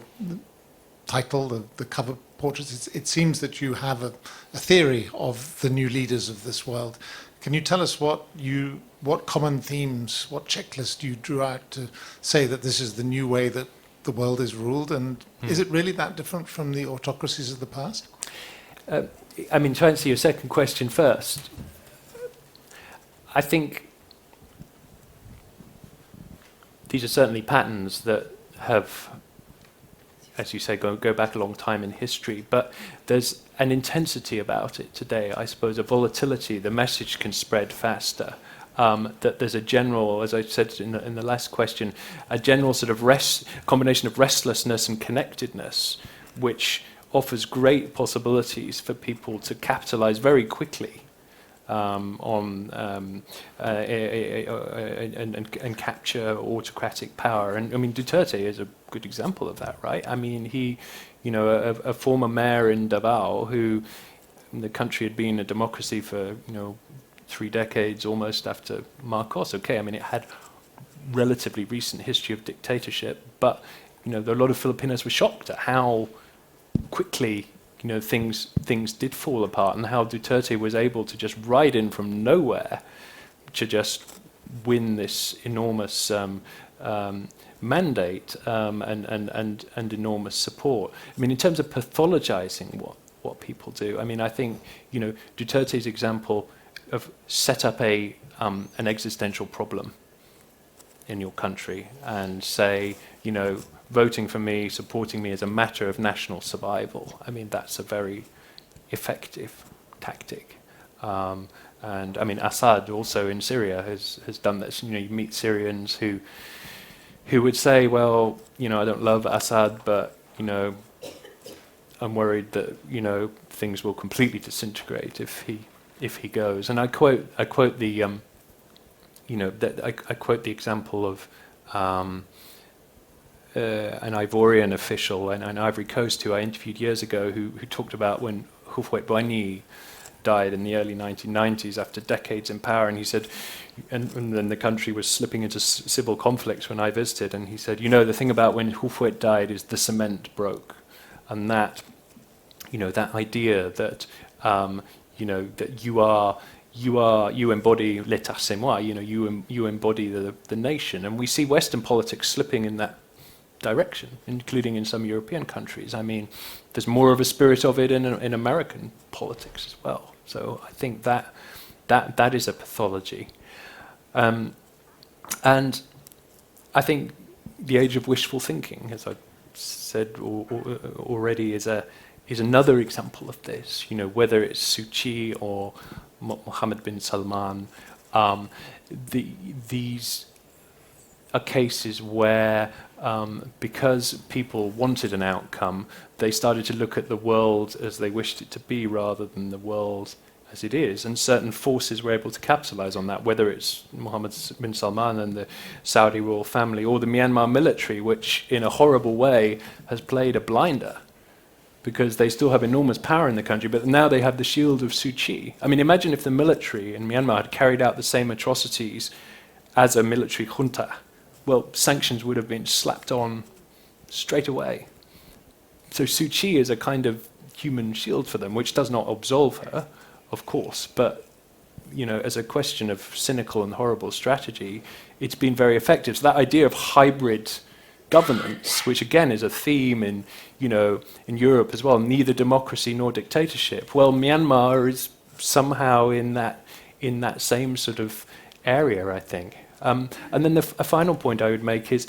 title, the cover portraits, it seems that you have a theory of the new leaders of this world. Can you tell us what common themes, what checklist you drew out to say that this is the new way that the world is ruled? And is it really that different from the autocracies of the past? I mean, to answer your second question first, I think these are certainly patterns that have as you say, go back a long time in history, but there's an intensity about it today, I suppose, a volatility. The message can spread faster. That there's a general, as I said in the last question, a general sort of combination of restlessness and connectedness, which offers great possibilities for people to capitalize very quickly and capture autocratic power. And I mean, Duterte is a good example of that, right? I mean, he, a former mayor in Davao, who the country had been a democracy for 3 decades almost after Marcos. Okay, I mean, it had relatively recent history of dictatorship, but a lot of Filipinos were shocked at how quickly things did fall apart, and how Duterte was able to just ride in from nowhere to just win this enormous mandate and enormous support. I mean, in terms of pathologizing what people do, I mean, I think Duterte's example of set up an existential problem in your country and say, voting for me, supporting me is a matter of national survival. I mean, that's a very effective tactic. And I mean, Assad also in Syria has done this. You meet Syrians who would say, well, I don't love Assad, but I'm worried that things will completely disintegrate if he goes. And I quote the I quote the example of an Ivorian official in Ivory Coast who I interviewed years ago, who talked about when Houphouët-Boigny died in the early 1990s after decades in power, and he said, and then the country was slipping into civil conflicts when I visited, and he said, the thing about when Houphouët died is the cement broke, and that, that idea that, that you embody l'état c'est moi, you embody the nation, and we see Western politics slipping in that direction, including in some European countries. I mean, there's more of a spirit of it in American politics as well. So I think that is a pathology, and I think the age of wishful thinking, as I said already, is another example of this. Whether it's Suu Kyi or Mohammed bin Salman, these are cases where, because people wanted an outcome, they started to look at the world as they wished it to be rather than the world as it is. And certain forces were able to capitalize on that, whether it's Mohammed bin Salman and the Saudi royal family, or the Myanmar military, which in a horrible way has played a blinder, because they still have enormous power in the country, but now they have the shield of Suu Kyi. I mean, imagine if the military in Myanmar had carried out the same atrocities as a military junta. Well, sanctions would have been slapped on straight away. So Suu Kyi is a kind of human shield for them, which does not absolve her, of course, but as a question of cynical and horrible strategy, it's been very effective. So that idea of hybrid governance, which again is a theme in Europe as well, neither democracy nor dictatorship. Well, Myanmar is somehow in that same sort of area, I think. And then a final point I would make is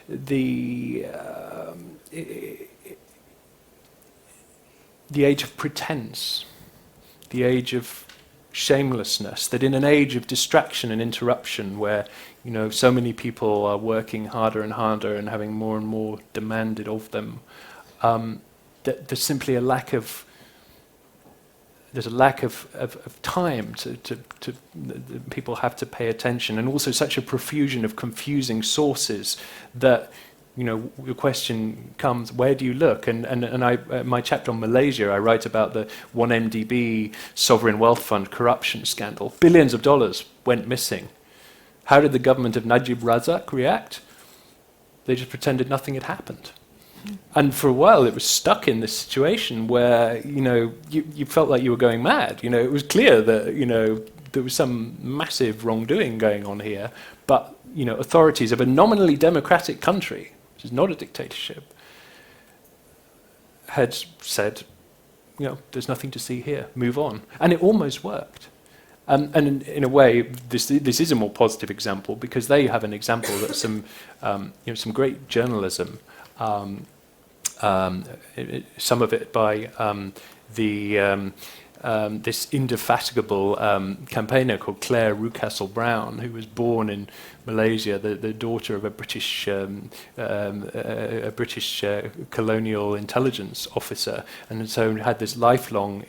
the age of pretense, the age of shamelessness, that in an age of distraction and interruption where so many people are working harder and harder and having more and more demanded of them, that there's simply a lack of time to people have to pay attention, and also such a profusion of confusing sources that the question comes, where do you look? And I, my chapter on Malaysia, I write about the 1MDB sovereign wealth fund corruption scandal. Billions of dollars went missing. How did the government of Najib Razak react? They just pretended nothing had happened. And for a while it was stuck in this situation where, you felt like you were going mad. It was clear that, there was some massive wrongdoing going on here, but, authorities of a nominally democratic country, which is not a dictatorship, had said, there's nothing to see here, move on. And it almost worked. And in a way, this is a more positive example, because there you have an example that some great journalism some of it by this indefatigable campaigner called Claire Rucastle Brown, who was born in Malaysia, the daughter of a British colonial intelligence officer, and so had this lifelong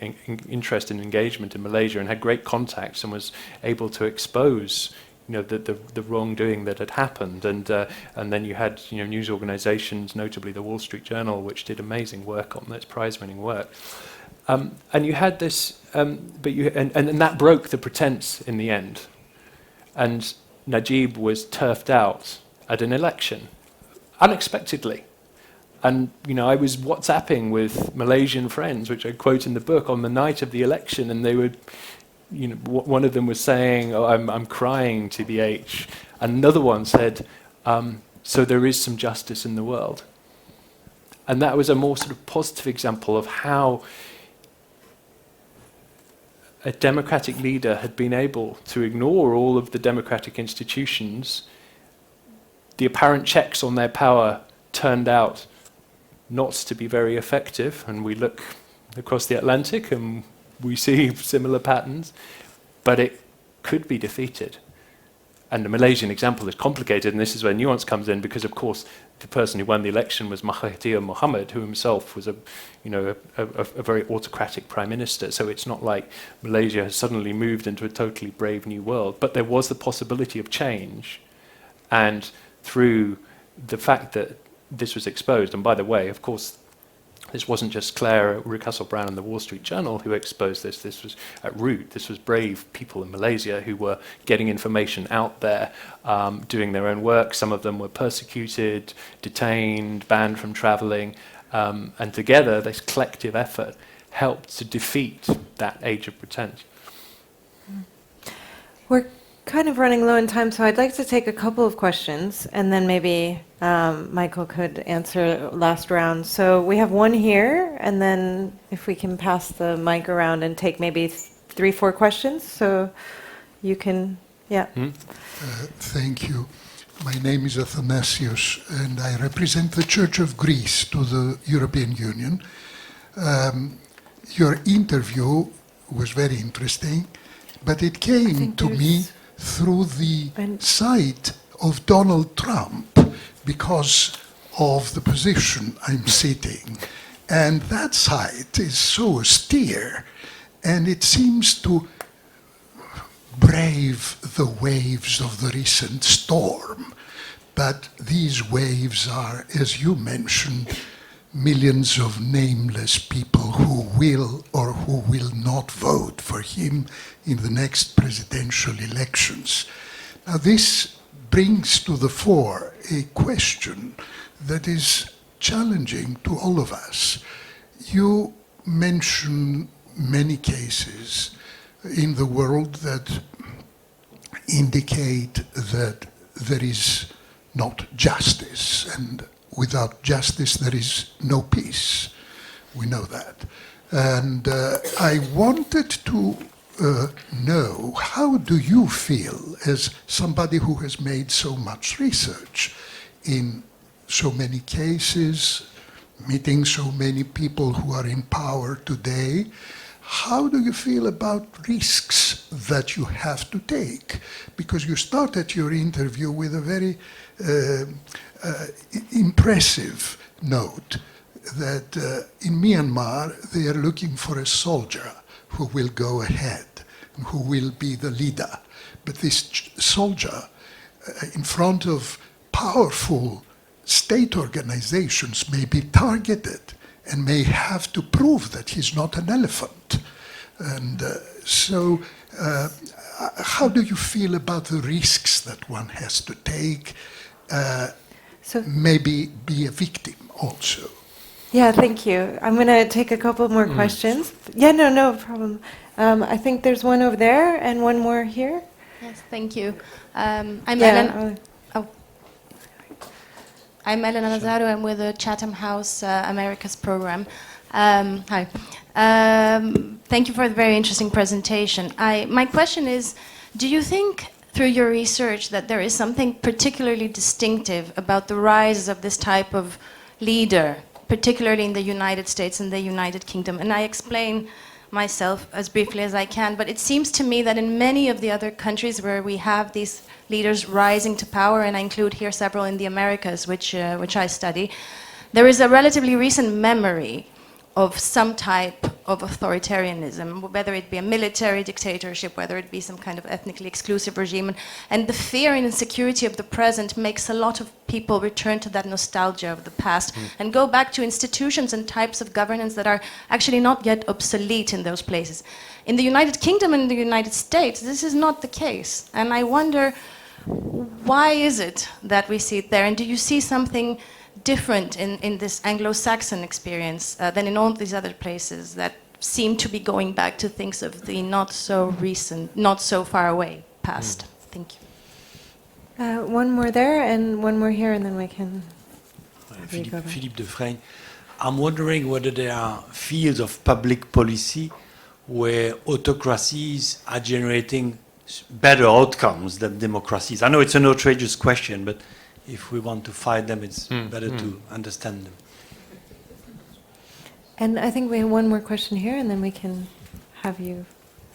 interest and engagement in Malaysia, and had great contacts, and was able to expose the wrongdoing that had happened, and then you had news organizations, notably the Wall Street Journal, which did amazing work on this prize-winning work. And you had this, and that broke the pretense in the end. And Najib was turfed out at an election, unexpectedly. And I was WhatsApping with Malaysian friends, which I quote in the book, on the night of the election, and they would, one of them was saying, "Oh, I'm crying, TBH." Another one said, "So there is some justice in the world." And that was a more sort of positive example of how a democratic leader had been able to ignore all of the democratic institutions. The apparent checks on their power turned out not to be very effective, and we look across the Atlantic and we see similar patterns, but it could be defeated. And the Malaysian example is complicated, and this is where nuance comes in, because of course the person who won the election was Mahathir Mohamad, who himself was a very autocratic prime minister. So it's not like Malaysia has suddenly moved into a totally brave new world, but there was the possibility of change. And through the fact that this was exposed, and by the way, of course, this wasn't just Claire Rucastle Brown and the Wall Street Journal who exposed this. This was at root. This was brave people in Malaysia who were getting information out there, doing their own work. Some of them were persecuted, detained, banned from traveling. And together, this collective effort helped to defeat that age of pretense. We're kind of running low in time, so I'd like to take a couple of questions, and then maybe Michael could answer last round. So we have one here, and then if we can pass the mic around and take maybe 3-4 questions, so you can, yeah. Thank you. My name is Athanasios, and I represent the Church of Greece to the European Union. Your interview was very interesting, but it came to me through the side of Donald Trump because of the position I'm sitting. And that side is so austere, and it seems to brave the waves of the recent storm. But these waves are, as you mentioned, millions of nameless people who will or who will not vote for him in the next presidential elections. Now, this brings to the fore a question that is challenging to all of us. You mention many cases in the world that indicate that there is not justice, and without justice there is no peace. We know that. And I wanted to know, how do you feel as somebody who has made so much research in so many cases, meeting so many people who are in power today? How do you feel about risks that you have to take? Because you started your interview with a very impressive note that in Myanmar they are looking for a soldier who will go ahead, who will be the leader. But this soldier, in front of powerful state organizations, may be targeted and may have to prove that he's not an elephant. And so how do you feel about the risks that one has to take, maybe be a victim also? Yeah, thank you. I'm going to take a couple more questions. Yeah, no problem. I think there's one over there and one more here. Yes, thank you. I'm Elena. I'm Elena Nazaru. I'm with the Chatham House Americas program. Hi. Thank you for the very interesting presentation. My question is, do you think through your research that there is something particularly distinctive about the rise of this type of leader particularly in the United States and the United Kingdom. And I explain myself as briefly as I can, but it seems to me that in many of the other countries where we have these leaders rising to power, and I include here several in the Americas, which I study, there is a relatively recent memory of some type of authoritarianism, whether it be a military dictatorship, whether it be some kind of ethnically exclusive regime. And the fear and insecurity of the present makes a lot of people return to that nostalgia of the past and go back to institutions and types of governance that are actually not yet obsolete in those places. In the United Kingdom and the United States, this is not the case. And I wonder, why is it that we see it there? And do you see something different in this Anglo-Saxon experience than in all these other places that seem to be going back to things of the not so recent, not so far away past? Thank you. One more there and one more here, and then we can... Philippe Defresne. I'm wondering whether there are fields of public policy where autocracies are generating better outcomes than democracies. I know it's an outrageous question, but if we want to fight them, it's better to understand them. And I think we have one more question here, and then we can have you...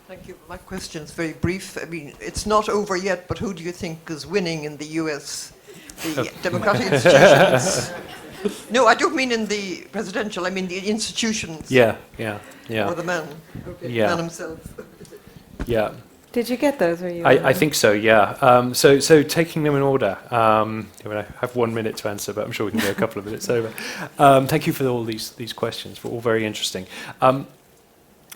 Thank you. My question is very brief. I mean, it's not over yet, but who do you think is winning in the US? The democratic institutions? No, I don't mean in the presidential. I mean the institutions. Yeah. Or the man. Okay, Yeah. the man himself. Yeah. Did you get those? Or you I think so, yeah. So taking them in order. I have 1 minute to answer, but I'm sure we can go a couple of minutes over. Thank you for all these questions. We're all very interesting.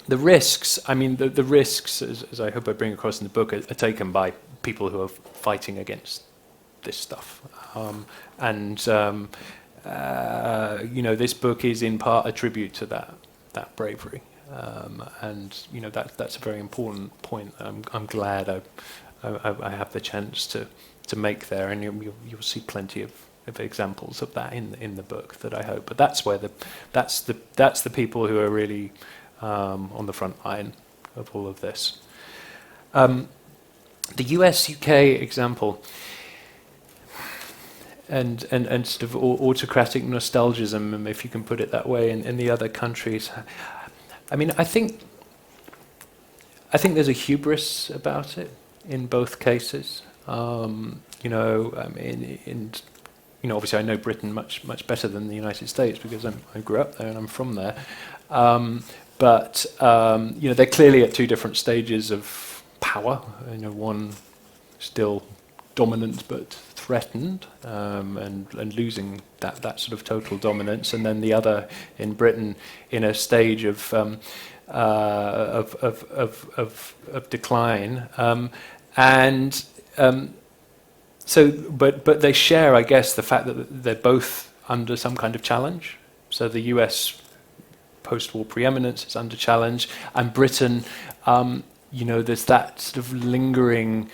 The risks, I mean, the risks, as I hope I bring across in the book, are taken by people who are fighting against this stuff. This book is in part a tribute to that bravery. And that's a very important point. I'm glad I have the chance to make there, and you'll see plenty of examples of that in the book that I hope. But that's the people who are really on the front line of all of this. The US-UK example and sort of autocratic nostalgism, if you can put it that way, in the other countries. I mean, I think there's a hubris about it in both cases. Obviously I know Britain much better than the United States because I grew up there and I'm from there. But they're clearly at two different stages of power. One still dominant but threatened and losing that sort of total dominance, and then the other in Britain in a stage of decline, but they share, I guess, the fact that they're both under some kind of challenge. So the US post-war preeminence is under challenge, and Britain, there's that sort of lingering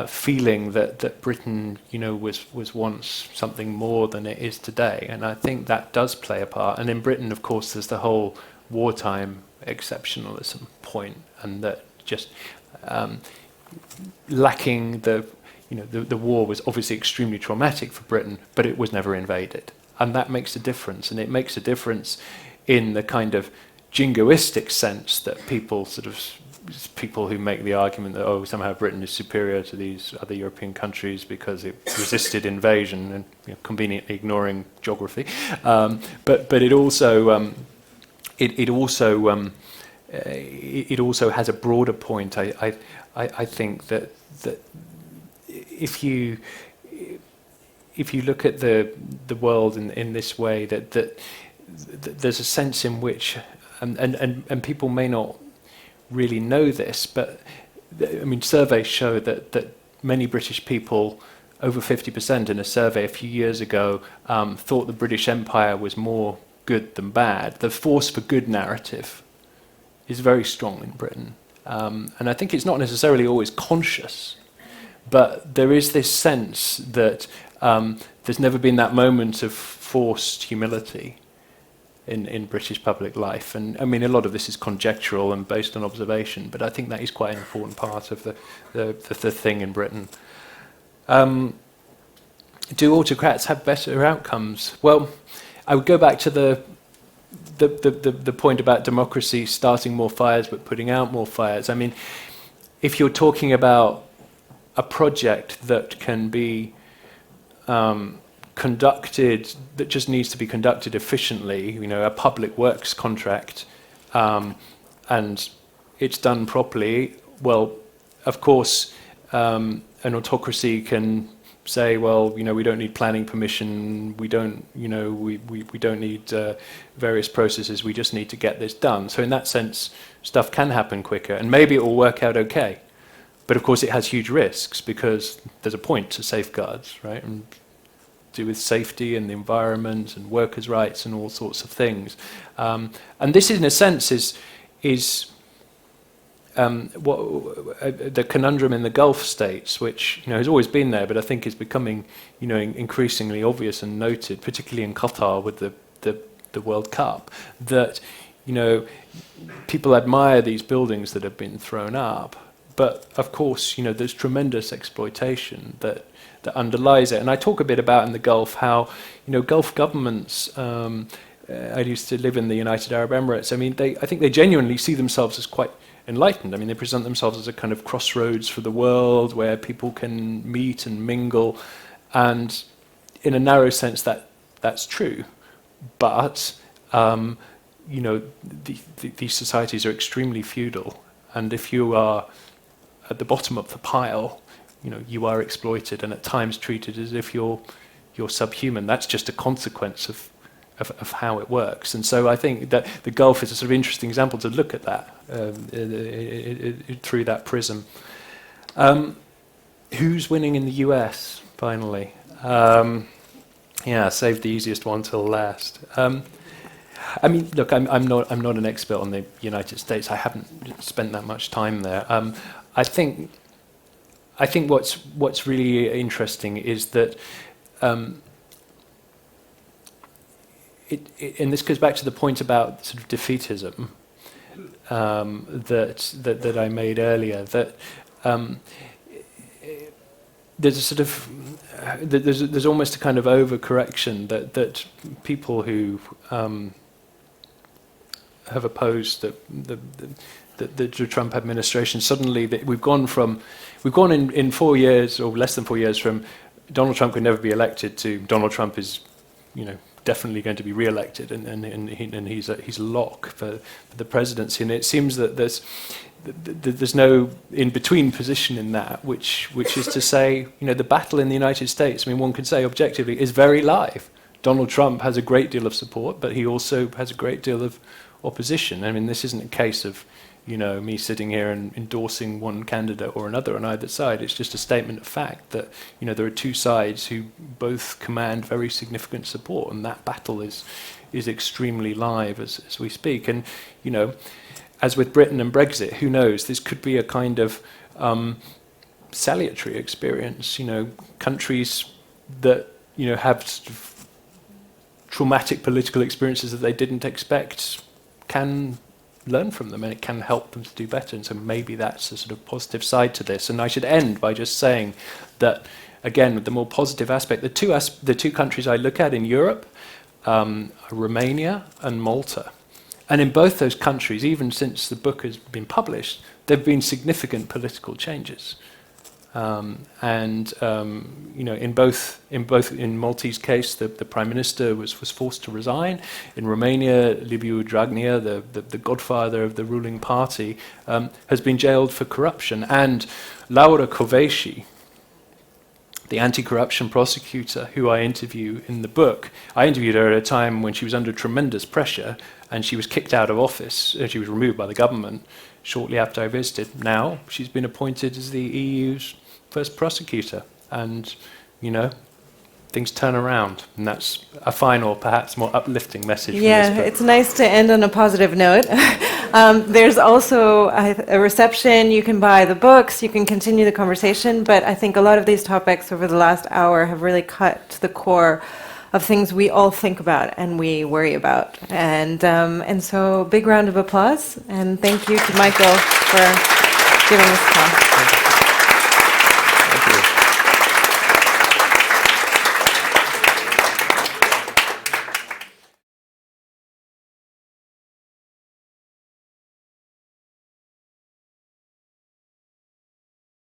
feeling that Britain, was once something more than it is today, and I think that does play a part. And in Britain, of course, there's the whole wartime exceptionalism point, and that just lacking the war was obviously extremely traumatic for Britain, but it was never invaded, and that makes a difference. And it makes a difference in the kind of jingoistic sense that people who make the argument that somehow Britain is superior to these other European countries because it resisted invasion, and conveniently ignoring geography, but it also has a broader point. I think that if you look at the world in this way, that there's a sense in which and people may not really know this, but I mean, surveys show that many British people, over 50% in a survey a few years ago, thought the British Empire was more good than bad. The force for good narrative is very strong in Britain. And I think it's not necessarily always conscious, but there is this sense that there's never been that moment of forced humility in British public life. And I mean, a lot of this is conjectural and based on observation, but I think that is quite an important part of the thing in Britain. Do autocrats have better outcomes? Well, I would go back to the point about democracy starting more fires but putting out more fires. I mean, if you're talking about a project that can be conducted, that just needs to be conducted efficiently, you know, a public works contract, and it's done properly, well, of course, an autocracy can say, well, you know, we don't need planning permission, we don't, you know, we don't need various processes, we just need to get this done. So in that sense, stuff can happen quicker, and maybe it will work out okay. But of course it has huge risks, because there's a point to safeguards, right? And to do with safety and the environment and workers' rights and all sorts of things. And this, in a sense, is the conundrum in the Gulf states, which, you know, has always been there, but I think is becoming, you know, increasingly obvious and noted, particularly in Qatar with the World Cup, that, you know, people admire these buildings that have been thrown up, but of course, you know, there's tremendous exploitation that underlies it. And I talk a bit about in the Gulf how, you know, Gulf governments. I used to live in the United Arab Emirates. I mean, I think they genuinely see themselves as quite enlightened. I mean, they present themselves as a kind of crossroads for the world where people can meet and mingle, and in a narrow sense that's true. But you know, these societies are extremely feudal, and if you are at the bottom of the pile, you know, you are exploited and at times treated as if you're subhuman. That's just a consequence of how it works. And so I think that the Gulf is a sort of interesting example to look at that through that prism. Who's winning in the US, finally? Yeah, save the easiest one till last. I mean, look, I'm not an expert on the United States. I haven't spent that much time there. I think what's really interesting is that, and this goes back to the point about sort of defeatism that I made earlier. That there's a sort of there's almost a kind of overcorrection that people who have opposed the Trump administration, suddenly we've gone in 4 years or less than 4 years from Donald Trump could never be elected to Donald Trump is, you know, definitely going to be re-elected, and he's a lock for the presidency. And it seems that there's no in-between position in that, which is to say, you know, the battle in the United States, I mean, one could say objectively, is very live. Donald Trump has a great deal of support, but he also has a great deal of opposition. I mean, this isn't a case of, you know, me sitting here and endorsing one candidate or another on either side. It's just a statement of fact that, you know, there are two sides who both command very significant support, and that battle is extremely live as we speak. And, you know, as with Britain and Brexit, who knows, this could be a kind of salutary experience. You know, countries that, you know, have sort of traumatic political experiences that they didn't expect can learn from them, and it can help them to do better. And so maybe that's a sort of positive side to this. And I should end by just saying that, again, the more positive aspect, the two countries I look at in Europe are Romania and Malta. And in both those countries, even since the book has been published, there have been significant political changes. You know, in Maltese case, the prime minister was forced to resign. In Romania, Liviu Dragnea, the godfather of the ruling party, has been jailed for corruption. And Laura Kövesi, the anti-corruption prosecutor who I interview in the book, I interviewed her at a time when she was under tremendous pressure, and she was kicked out of office. She was removed by the government shortly after I visited. Now she's been appointed as the EU's first prosecutor, and, you know, things turn around, and that's a final, perhaps more uplifting message. Yeah, from this book. it's nice to end on a positive note. There's also a reception. You can buy the books, you can continue the conversation, but I think a lot of these topics over the last hour have really cut to the core of things we all think about and we worry about. And so big round of applause, and thank you to Michael for giving this talk.